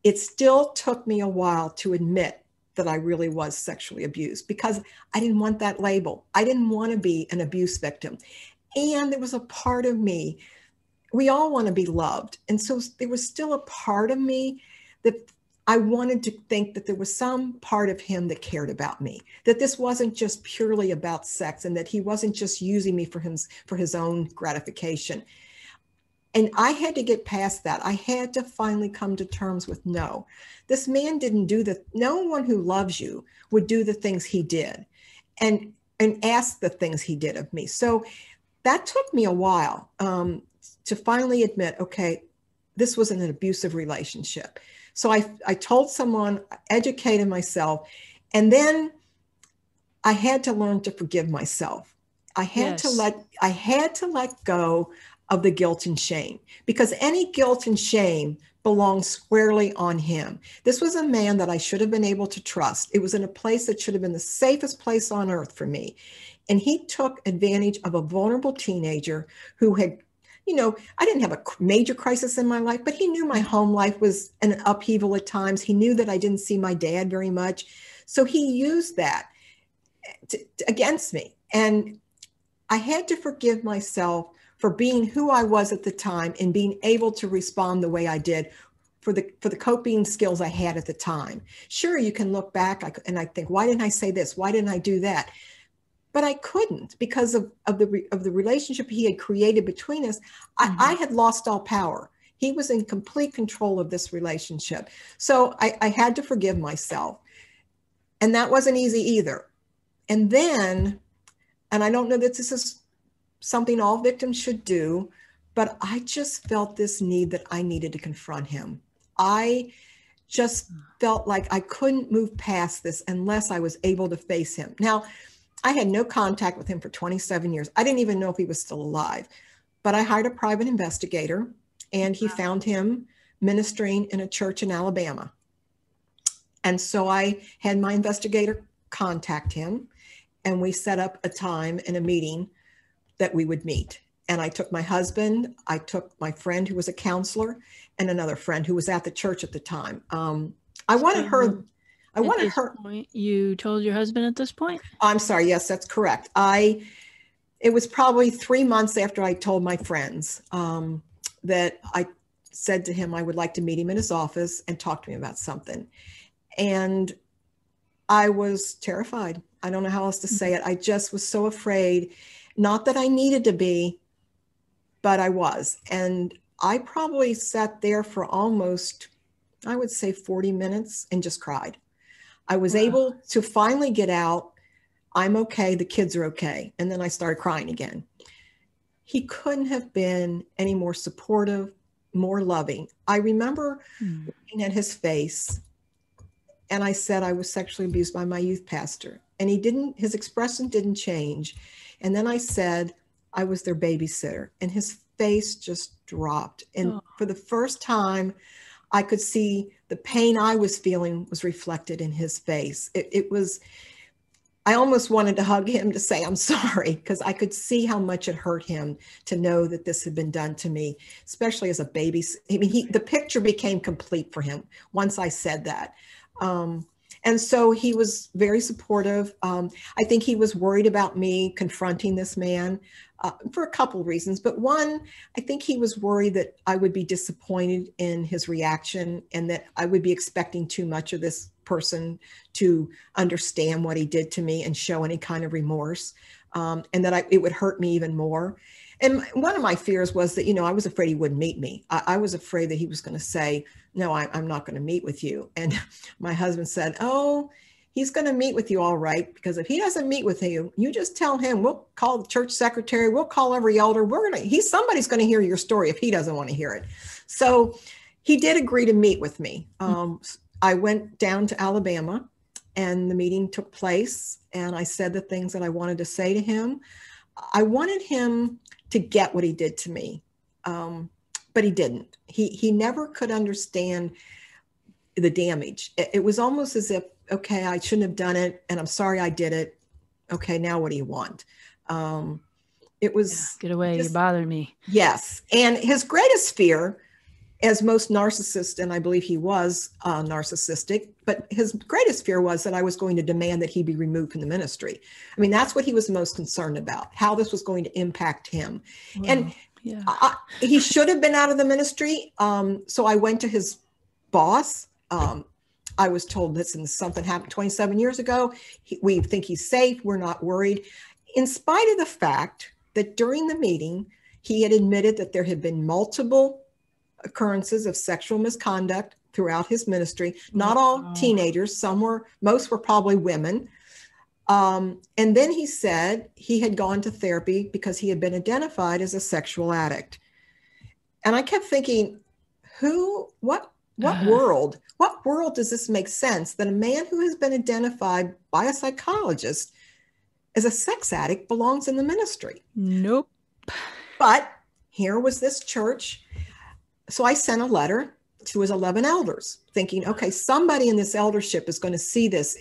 it still took me a while to admit that I really was sexually abused, because I didn't want that label. I didn't want to be an abuse victim. And there was a part of me, we all want to be loved. And so there was still a part of me that I wanted to think that there was some part of him that cared about me, that this wasn't just purely about sex and that he wasn't just using me for his own gratification. And I had to get past that. I had to finally come to terms with, no, this man didn't do no one who loves you would do the things he did and ask the things he did of me. So that took me a while to finally admit, okay, this was an abusive relationship. So I told someone, educated myself, and then I had to learn to forgive myself. I had to let go of the guilt and shame, because any guilt and shame belongs squarely on him. This was a man that I should have been able to trust. It was in a place that should have been the safest place on earth for me. And he took advantage of a vulnerable teenager who had, I didn't have a major crisis in my life, but he knew my home life was an upheaval at times. He knew that I didn't see my dad very much. So he used that against me. And I had to forgive myself for being who I was at the time and being able to respond the way I did for the coping skills I had at the time. Sure, you can look back and I think, why didn't I say this? Why didn't I do that? But I couldn't because of the relationship he had created between us. I had lost all power. He was in complete control of this relationship. So I had to forgive myself. And that wasn't easy either. And then, and I don't know that this is something all victims should do, but I just felt this need that I needed to confront him. I just felt like I couldn't move past this unless I was able to face him. Now, I had no contact with him for 27 years. I didn't even know if he was still alive, but I hired a private investigator and he found him ministering in a church in Alabama. And so I had my investigator contact him and we set up a time and a meeting that we would meet. And I took my husband, I took my friend who was a counselor, and another friend who was at the church at the time. I wanted her. Point, you told your husband at this point? I'm sorry. Yes, that's correct. It was probably 3 months after I told my friends that I said to him I would like to meet him in his office and talk to me about something. And I was terrified. I don't know how else to say it. I just was so afraid. Not that I needed to be, but I was. And I probably sat there for almost, I would say 40 minutes and just cried. I was able to finally get out, I'm okay, the kids are okay. And then I started crying again. He couldn't have been any more supportive, more loving. I remember looking at his face and I said I was sexually abused by my youth pastor. And his expression didn't change. And then I said I was their babysitter, and his face just dropped. And for the first time, I could see the pain I was feeling was reflected in his face. It was, I almost wanted to hug him to say, I'm sorry, because I could see how much it hurt him to know that this had been done to me, especially as a baby. I mean, the picture became complete for him once I said that. And so he was very supportive. I think he was worried about me confronting this man for a couple of reasons. But one, I think he was worried that I would be disappointed in his reaction and that I would be expecting too much of this person to understand what he did to me and show any kind of remorse, and that it would hurt me even more. And one of my fears was that, I was afraid he wouldn't meet me. I was afraid that he was going to say, no, I'm not going to meet with you. And my husband said, oh, he's going to meet with you all right, because if he doesn't meet with you, you just tell him, we'll call the church secretary, we'll call every elder. Somebody's going to hear your story if he doesn't want to hear it. So he did agree to meet with me. I went down to Alabama and the meeting took place, and I said the things that I wanted to say to him. I wanted him to get what he did to me, but he didn't. He never could understand the damage. It was almost as if, okay, I shouldn't have done it, and I'm sorry I did it. Okay, now what do you want? It was get away, you bother me. Yes, and his greatest fear, as most narcissists, and I believe he was narcissistic, but his greatest fear was that I was going to demand that he be removed from the ministry. I mean, that's what he was most concerned about, how this was going to impact him. Well, and he should have been out of the ministry. So I went to his boss. I was told, listen, something happened 27 years ago. We think he's safe. We're not worried. In spite of the fact that during the meeting, he had admitted that there had been multiple occurrences of sexual misconduct throughout his ministry. Not all teenagers, most were probably women. And then he said he had gone to therapy because he had been identified as a sexual addict. And I kept thinking, what world does this make sense that a man who has been identified by a psychologist as a sex addict belongs in the ministry? Nope. But here was this church. So I sent a letter to his 11 elders thinking, okay, somebody in this eldership is going to see this,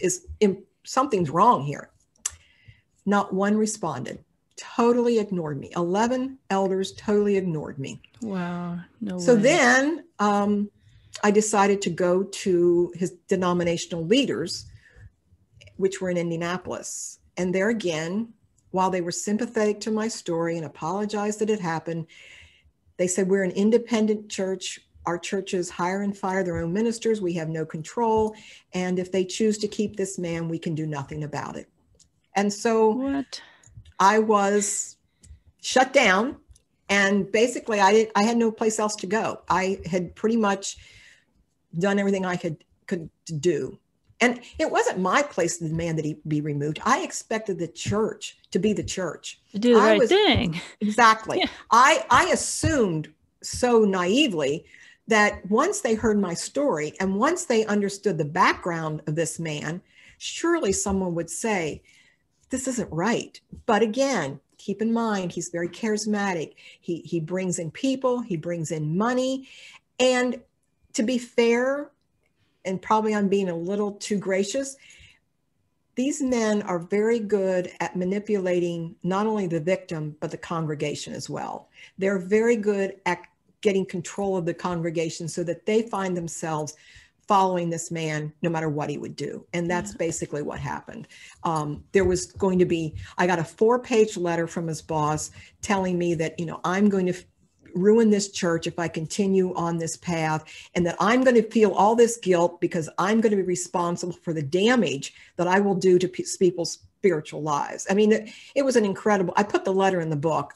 something's wrong here. Not one responded, totally ignored me. 11 elders totally ignored me. Wow. No way. So then I decided to go to his denominational leaders, which were in Indianapolis. And there again, while they were sympathetic to my story and apologized that it happened, they said, we're an independent church. Our churches hire and fire their own ministers. We have no control. And if they choose to keep this man, we can do nothing about it. And so I was shut down. And basically, I had no place else to go. I had pretty much done everything I could do. And it wasn't my place to demand that he be removed. I expected the church to be the church. To do the right thing. Exactly. Yeah. I assumed so naively that once they heard my story and once they understood the background of this man, surely someone would say, this isn't right. But again, keep in mind, he's very charismatic. He brings in people, he brings in money. And to be fair, and probably I'm being a little too gracious, these men are very good at manipulating not only the victim, but the congregation as well. They're very good at getting control of the congregation so that they find themselves following this man no matter what he would do. And that's basically what happened. There was going to be, I got a 4-page letter from his boss telling me that, I'm going to ruin this church if I continue on this path, and that I'm going to feel all this guilt because I'm going to be responsible for the damage that I will do to people's spiritual lives. I mean, it was an incredible, I put the letter in the book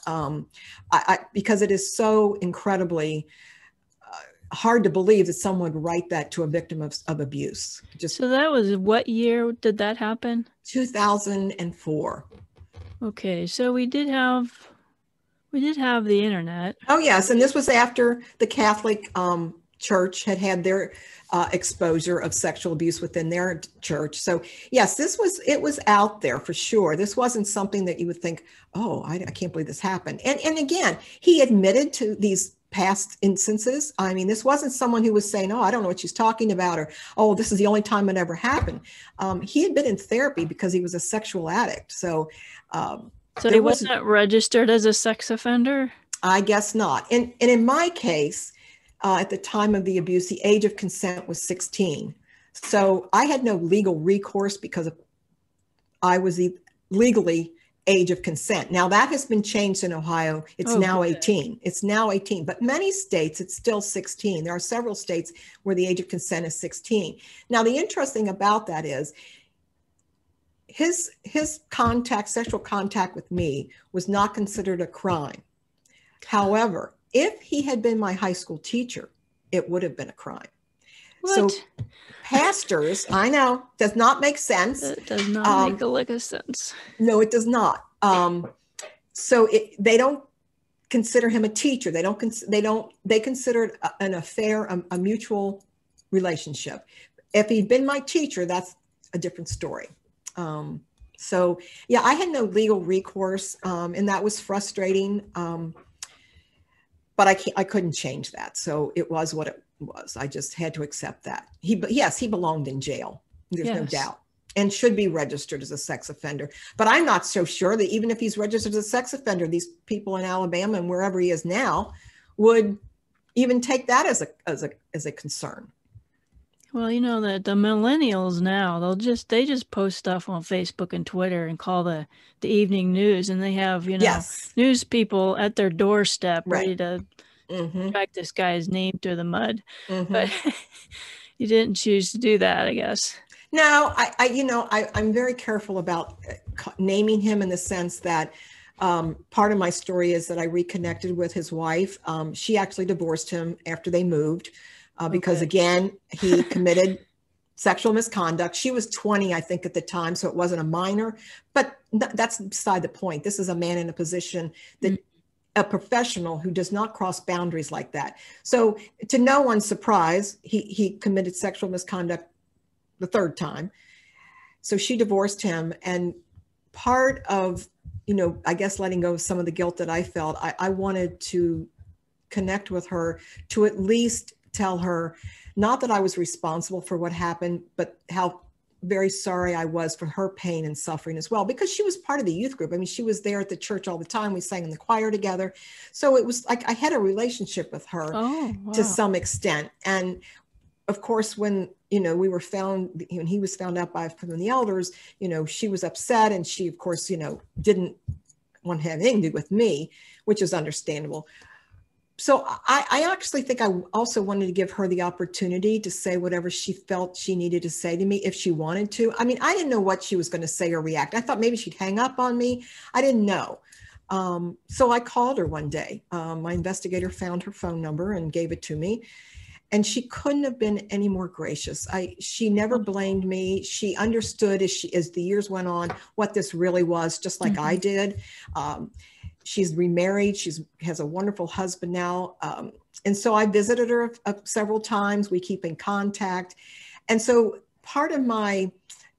because it is so incredibly hard to believe that someone would write that to a victim of abuse. So that was, what year did that happen? 2004. Okay, so we did have the internet. Oh yes, and this was after the Catholic Church had their exposure of sexual abuse within their church. So yes, it was out there for sure. This wasn't something that you would think, oh, I can't believe this happened. And again, he admitted to these past instances. I mean, this wasn't someone who was saying, oh, I don't know what she's talking about, or, oh, this is the only time it ever happened. He had been in therapy because he was a sexual addict. So he wasn't registered as a sex offender? I guess not. And in my case, at the time of the abuse, the age of consent was 16. So I had no legal recourse because I was legally age of consent. Now that has been changed in Ohio. It's now 18. It's now 18, but many states, it's still 16. There are several states where the age of consent is 16. Now, the interesting about that is his sexual contact with me was not considered a crime. However, if he had been my high school teacher, it would have been a crime. What? So pastors, I know, does not make sense. It does not make a lick of sense. No, it does not. So they don't consider him a teacher. They consider it an affair, a mutual relationship. If he'd been my teacher, that's a different story. So yeah, I had no legal recourse, and that was frustrating. But I couldn't change that. So it was what it was. I just had to accept that. He belonged in jail. There's no doubt, and should be registered as a sex offender. But I'm not so sure that even if he's registered as a sex offender, these people in Alabama and wherever he is now would even take that as a concern. Well, that the millennials now, they just post stuff on Facebook and Twitter and call the evening news, and they have, news people at their doorstep ready to drag this guy's name through the mud. But you didn't choose to do that, I guess. No, I'm very careful about naming him in the sense that part of my story is that I reconnected with his wife. She actually divorced him after they moved. Because again, he committed sexual misconduct. She was 20, I think, at the time, so it wasn't a minor, but that's beside the point. This is a man in a position that a professional who does not cross boundaries like that. So to no one's surprise, he committed sexual misconduct the third time. So she divorced him. And part of, I guess letting go of some of the guilt that I felt, I wanted to connect with her to at least tell her, not that I was responsible for what happened, but how very sorry I was for her pain and suffering as well, because she was part of the youth group. I mean, she was there at the church all the time. We sang in the choir together. So it was like I had a relationship with her to some extent. And of course, when, we were found, when he was found out from the elders, she was upset, and she, of course, didn't want to have anything to do with me, which is understandable. So I actually think I also wanted to give her the opportunity to say whatever she felt she needed to say to me if she wanted to. I mean, I didn't know what she was going to say or react. I thought maybe she'd hang up on me. I didn't know. So I called her one day. My investigator found her phone number and gave it to me. And she couldn't have been any more gracious. She never blamed me. She understood as the years went on what this really was, just like I did. She's remarried. She has a wonderful husband now. And so I visited her several times. We keep in contact. And so part of my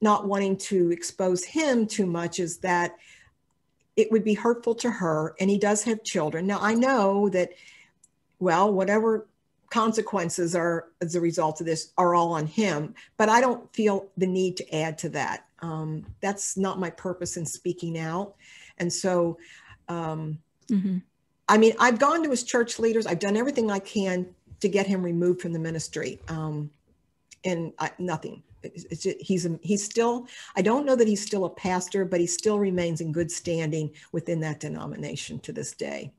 not wanting to expose him too much is that it would be hurtful to her. And he does have children. Now, I know that, well, whatever consequences are as a result of this are all on him, but I don't feel the need to add to that. That's not my purpose in speaking out. And so, I mean, I've gone to his church leaders. I've done everything I can to get him removed from the ministry. And nothing. He's still, I don't know that he's still a pastor, but he still remains in good standing within that denomination to this day.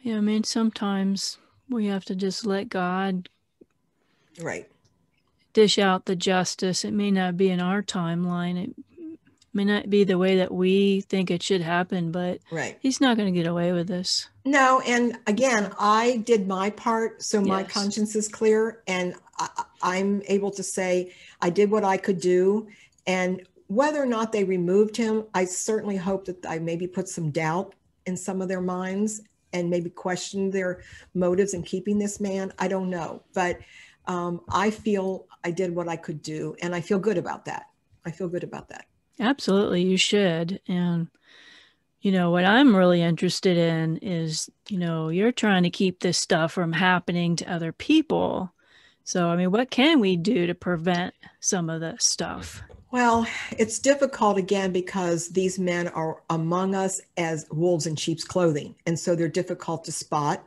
Yeah, I mean, sometimes we have to just let God dish out the justice. It may not be in our timeline. It may not be the way that we think it should happen, but he's not going to get away with this. No. And again, I did my part. So my conscience is clear, and I'm able to say I did what I could do. And whether or not they removed him, I certainly hope that I maybe put some doubt in some of their minds and maybe question their motives in keeping this man. I don't know, but I feel I did what I could do, and I feel good about that. I feel good about that. Absolutely, you should. And, you know, what I'm really interested in is, you know, you're trying to keep this stuff from happening to other people. So, I mean, what can we do to prevent some of this stuff? Well, it's difficult, again, because these men are among us as wolves in sheep's clothing. And so they're difficult to spot.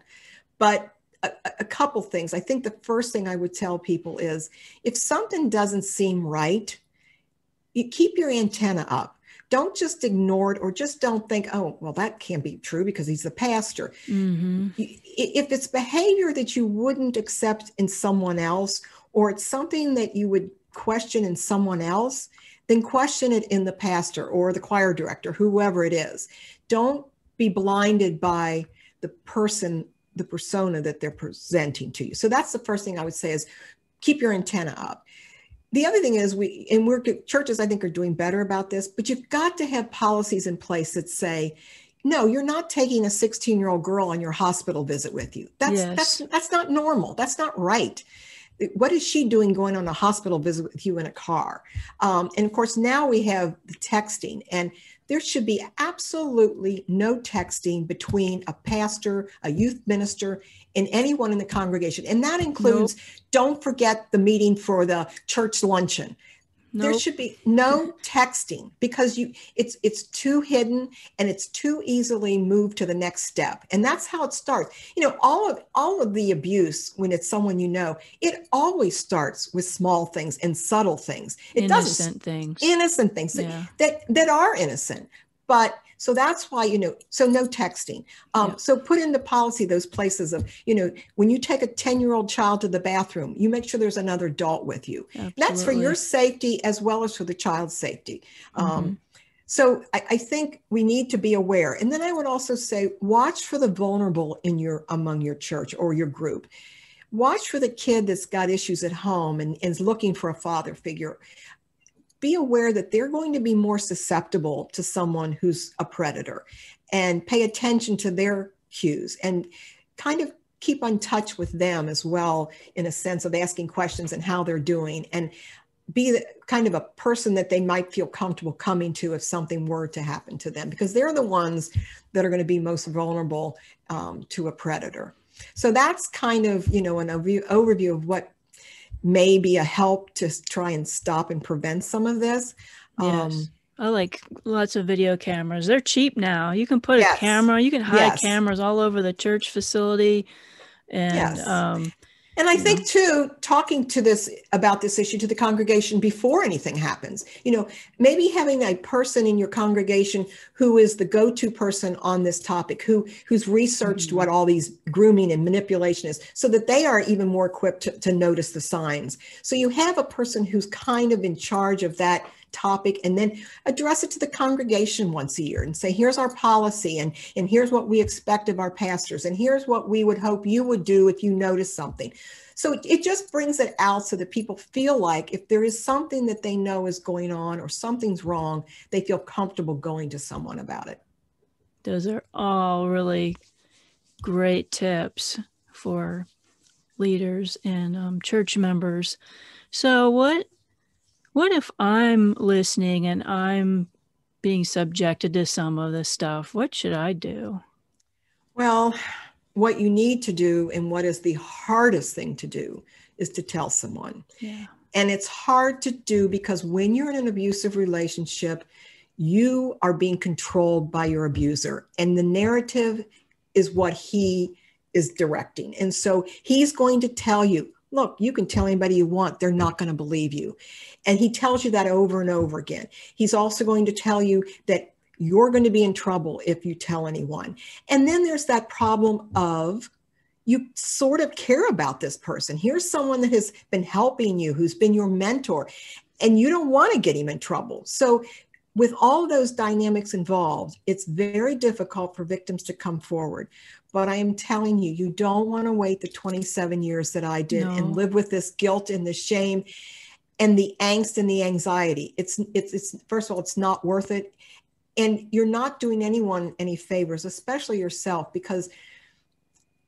But a couple things. I think the first thing I would tell people is if something doesn't seem right, you keep your antenna up. Don't just ignore it, or just don't think, oh, well, that can't be true because he's the pastor. If it's behavior that you wouldn't accept in someone else, or it's something that you would question in someone else, then question it in the pastor or the choir director, whoever it is. Don't be blinded by the person, the persona that they're presenting to you. So that's the first thing I would say is keep your antenna up. The other thing is churches, I think, are doing better about this, but you've got to have policies in place that say, no, you're not taking a 16-year-old girl on your hospital visit with you. That's not normal. That's not right. What is she doing going on a hospital visit with you in a car? And of course, now we have the texting, and there should be absolutely no texting between a pastor, a youth minister, and anyone in the congregation. And that includes, don't forget the meeting for the church luncheon. There should be no texting, because it's too hidden and it's too easily moved to the next step. And that's how it starts. You know, all of the abuse, when it's someone you know, it always starts with small things and subtle things. Innocent things that are innocent. But so that's why, you know, so no texting. So put into policy those places of, you know, when you take a 10-year-old child to the bathroom, you make sure there's another adult with you. Absolutely. That's for your safety as well as for the child's safety. So I think we need to be aware. And then I would also say, watch for the vulnerable among your church or your group. Watch for the kid that's got issues at home and is looking for a father figure. Be aware that they're going to be more susceptible to someone who's a predator, and pay attention to their cues and kind of keep in touch with them as well, in a sense of asking questions and how they're doing, and be the kind of a person that they might feel comfortable coming to if something were to happen to them, because they're the ones that are going to be most vulnerable to a predator. So that's kind of, you know, an overview of what may be a help to try and stop and prevent some of this. Yes. I like lots of video cameras. They're cheap now. You can put a camera, you can hide cameras all over the church facility. And And I think too, talking about this issue to the congregation before anything happens, maybe having a person in your congregation who is the go-to person on this topic, who's researched what all these grooming and manipulation is, so that they are even more equipped to notice the signs. So you have a person who's kind of in charge of that topic, and then address it to the congregation once a year and say, here's our policy, and here's what we expect of our pastors, and here's what we would hope you would do if you notice something. So it just brings it out so that people feel like if there is something that they know is going on or something's wrong, they feel comfortable going to someone about it. Those are all really great tips for leaders and church members. So what if I'm listening and I'm being subjected to some of this stuff? What should I do? Well, what you need to do, and what is the hardest thing to do, is to tell someone. Yeah. And it's hard to do because when you're in an abusive relationship, you are being controlled by your abuser, and the narrative is what he is directing. And so he's going to tell you, look, you can tell anybody you want, they're not going to believe you. And he tells you that over and over again. He's also going to tell you that you're going to be in trouble if you tell anyone. And then there's that problem of, you sort of care about this person. Here's someone that has been helping you, who's been your mentor, and you don't want to get him in trouble. So with all those dynamics involved, it's very difficult for victims to come forward. But I am telling you, you don't want to wait the 27 years that I did and live with this guilt and the shame and the angst and the anxiety. It's first of all, it's not worth it. And you're not doing anyone any favors, especially yourself, because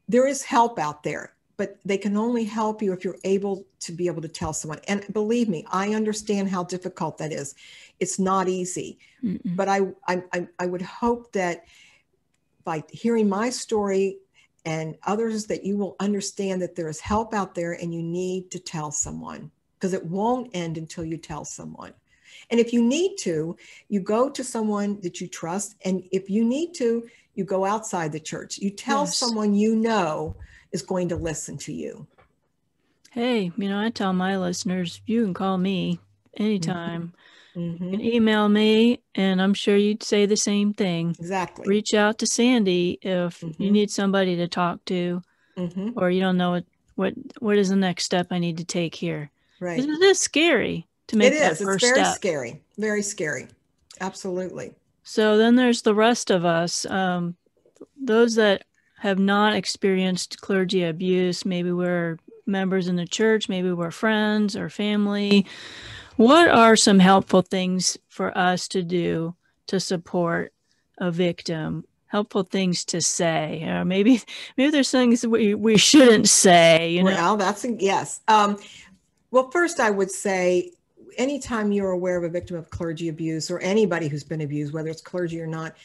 there is help out there, but they can only help you if you're able to tell someone. And believe me, I understand how difficult that is. It's not easy. Mm-mm. But I would hope that by hearing my story and others, that you will understand that there is help out there and you need to tell someone, because it won't end until you tell someone. And if you need to, you go to someone that you trust. And if you need to, you go outside the church. You tell someone you know is going to listen to you. Hey, I tell my listeners, you can call me anytime. Mm-hmm. You can email me, and I'm sure you'd say the same thing. Exactly. Reach out to Sandy if you need somebody to talk to, or you don't know what is the next step I need to take here. Right. Because it is scary to make that first step. It's very scary. Very scary. Absolutely. So then there's the rest of us, those that have not experienced clergy abuse. Maybe we're members in the church, maybe we're friends or family. What are some helpful things for us to do to support a victim? Helpful things to say? Maybe there's things we shouldn't say. Well, yes. Well, first I would say, anytime you're aware of a victim of clergy abuse, or anybody who's been abused, whether it's clergy or not,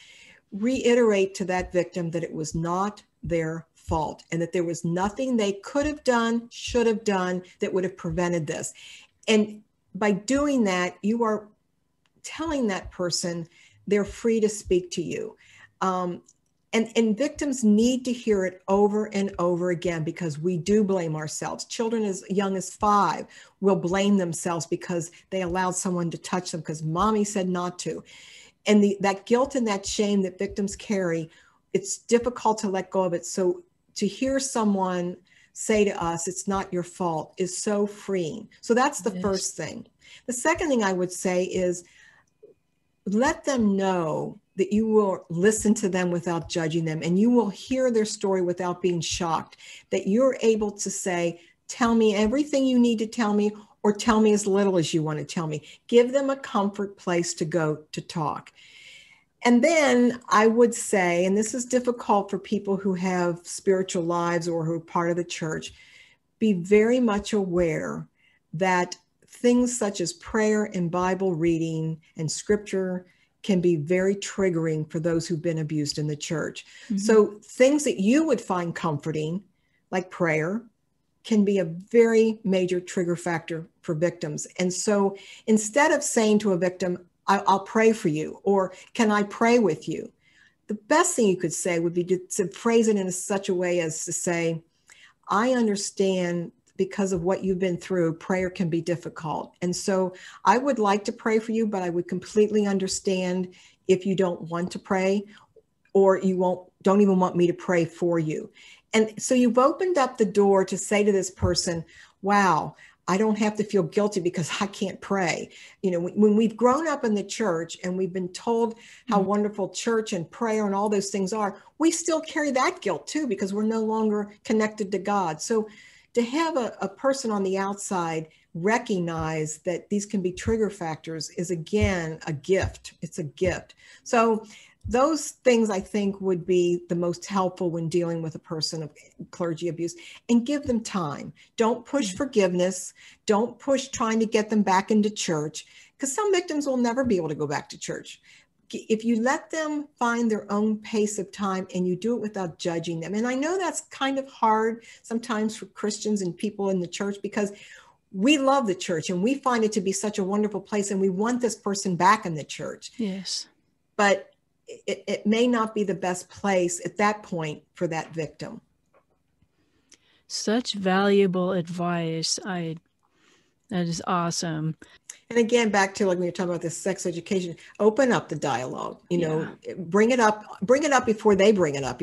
reiterate to that victim that it was not their fault and that there was nothing they could have done, should have done, that would have prevented this. And by doing that, you are telling that person they're free to speak to you. And victims need to hear it over and over again, because we do blame ourselves. Children as young as 5 will blame themselves because they allowed someone to touch them because mommy said not to. And that guilt and that shame that victims carry, it's difficult to let go of it. So to hear someone say to us, it's not your fault, is so freeing. So that's the first thing. The second thing I would say is, let them know that you will listen to them without judging them, and you will hear their story without being shocked, that you're able to say, tell me everything you need to tell me, or tell me as little as you want to tell me. Give them a comfort place to go to talk. And then I would say, and this is difficult for people who have spiritual lives or who are part of the church, be very much aware that things such as prayer and Bible reading and scripture can be very triggering for those who've been abused in the church. Mm-hmm. So things that you would find comforting, like prayer, can be a very major trigger factor for victims. And so instead of saying to a victim, I'll pray for you, or can I pray with you? The best thing you could say would be to phrase it in such a way as to say, I understand because of what you've been through, prayer can be difficult. And so I would like to pray for you, but I would completely understand if you don't want to pray, or you don't even want me to pray for you. And so you've opened up the door to say to this person, wow, I don't have to feel guilty because I can't pray. You know, when we've grown up in the church and we've been told how wonderful church and prayer and all those things are, we still carry that guilt too, because we're no longer connected to God. So to have a person on the outside recognize that these can be trigger factors is, again, a gift. It's a gift. So those things, I think, would be the most helpful when dealing with a person of clergy abuse, and give them time. Don't push forgiveness. Don't push trying to get them back into church, because some victims will never be able to go back to church. If you let them find their own pace of time and you do it without judging them. And I know that's kind of hard sometimes for Christians and people in the church, because we love the church and we find it to be such a wonderful place and we want this person back in the church. Yes. But it may not be the best place at that point for that victim. Such valuable advice. That is awesome. And again, back to like when you're talking about this sex education, open up the dialogue, bring it up before they bring it up.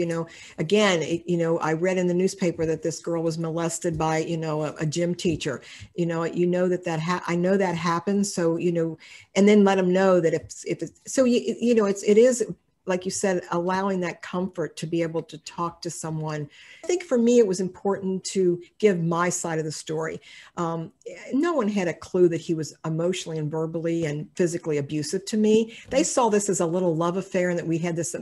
Again, I read in the newspaper that this girl was molested by, a gym teacher, I know that happens. So, and then let them know that it is, like you said, allowing that comfort to be able to talk to someone. I think for me, it was important to give my side of the story. No one had a clue that he was emotionally and verbally and physically abusive to me. They saw this as a little love affair and that we had this,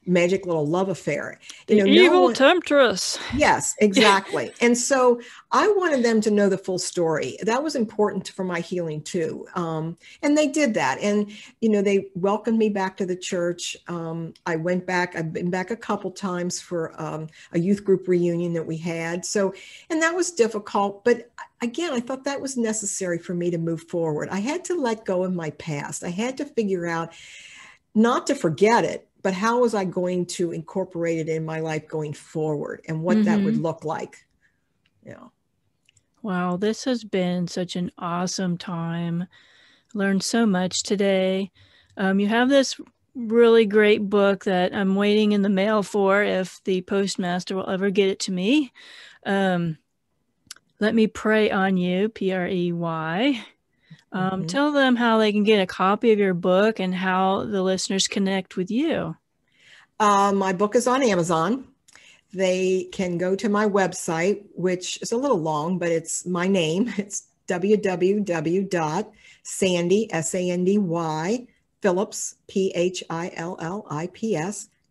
magic little love affair. Evil temptress. Yes, exactly. And so I wanted them to know the full story. That was important for my healing too. And they did that. And, they welcomed me back to the church. I went back. I've been back a couple times for a youth group reunion that we had. So, and that was difficult. But again, I thought that was necessary for me to move forward. I had to let go of my past. I had to figure out not to forget it, but how was I going to incorporate it in my life going forward and what that would look like. Yeah. Wow, this has been such an awesome time. Learned so much today. You have this really great book that I'm waiting in the mail for, if the postmaster will ever get it to me. Let Me Pray on You, Prey. Tell them how they can get a copy of your book and how the listeners connect with you. My book is on Amazon. They can go to my website, which is a little long, but it's my name. It's www.sandy, S-A-N-D-Y, Phillips, Phillips,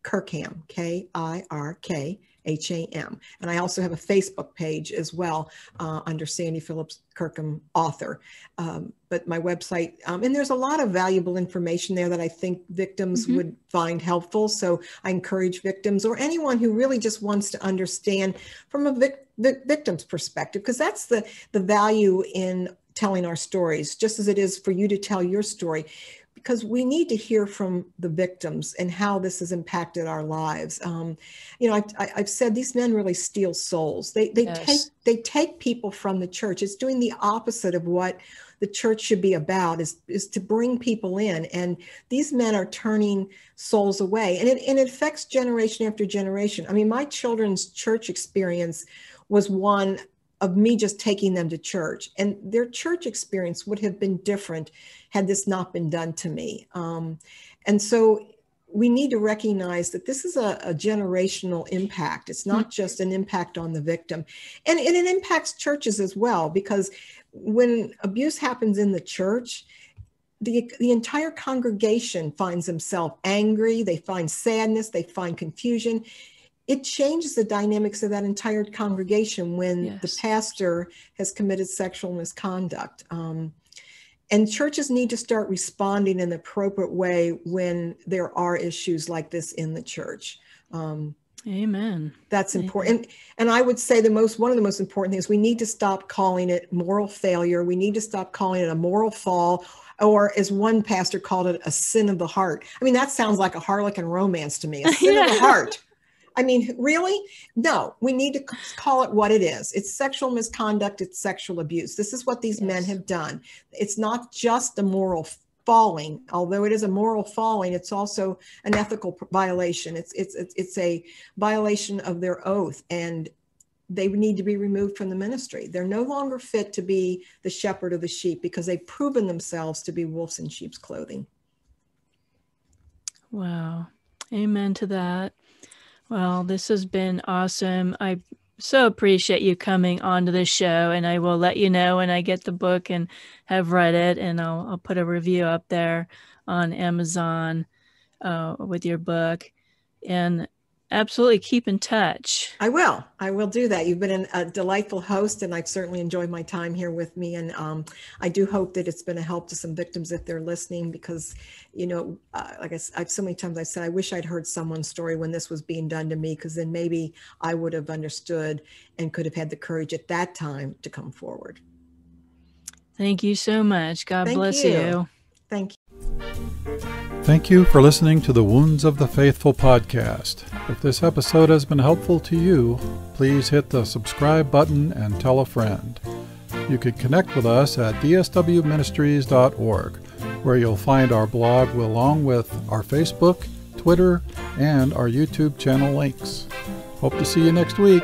Kirkham, Kirkham. And I also have a Facebook page as well under Sandy Phillips Kirkham author. But my website, and there's a lot of valuable information there that I think victims would find helpful. So I encourage victims or anyone who really just wants to understand from a victim's perspective, because that's the value in telling our stories, just as it is for you to tell your story. Because we need to hear from the victims and how this has impacted our lives. I've said these men really steal souls. They take people from the church. It's doing the opposite of what the church should be about, is to bring people in. And these men are turning souls away. And it affects generation after generation. I mean, my children's church experience was one of me just taking them to church, and their church experience would have been different had this not been done to me. And so we need to recognize that this is a generational impact. It's not just an impact on the victim, and it impacts churches as well, because when abuse happens in the church, the entire congregation finds themselves angry, they find sadness, they find confusion. It changes the dynamics of that entire congregation when the pastor has committed sexual misconduct. And churches need to start responding in the appropriate way when there are issues like this in the church. Amen. That's important. And I would say one of the most important things, we need to stop calling it moral failure. We need to stop calling it a moral fall, or as one pastor called it, a sin of the heart. I mean, that sounds like a Harlequin romance to me, a sin of the heart. I mean, really? No, we need to call it what it is. It's sexual misconduct. It's sexual abuse. This is what these men have done. It's not just a moral falling, although it is a moral falling. It's also an ethical violation. It's a violation of their oath, and they need to be removed from the ministry. They're no longer fit to be the shepherd of the sheep because they've proven themselves to be wolves in sheep's clothing. Wow. Amen to that. Well, this has been awesome. I so appreciate you coming onto this show, and I will let you know when I get the book and have read it, and I'll put a review up there on Amazon with your book. And absolutely keep in touch. I will do that. You've been a delightful host, and I've certainly enjoyed my time here with me. And I do hope that it's been a help to some victims if they're listening, because, you know, like I've so many times I said, I wish I'd heard someone's story when this was being done to me, because then maybe I would have understood and could have had the courage at that time to come forward. Thank you so much. God bless you. Thank you. Thank you for listening to the Wounds of the Faithful podcast. If this episode has been helpful to you, please hit the subscribe button and tell a friend. You can connect with us at dswministries.org, where you'll find our blog along with our Facebook, Twitter, and our YouTube channel links. Hope to see you next week.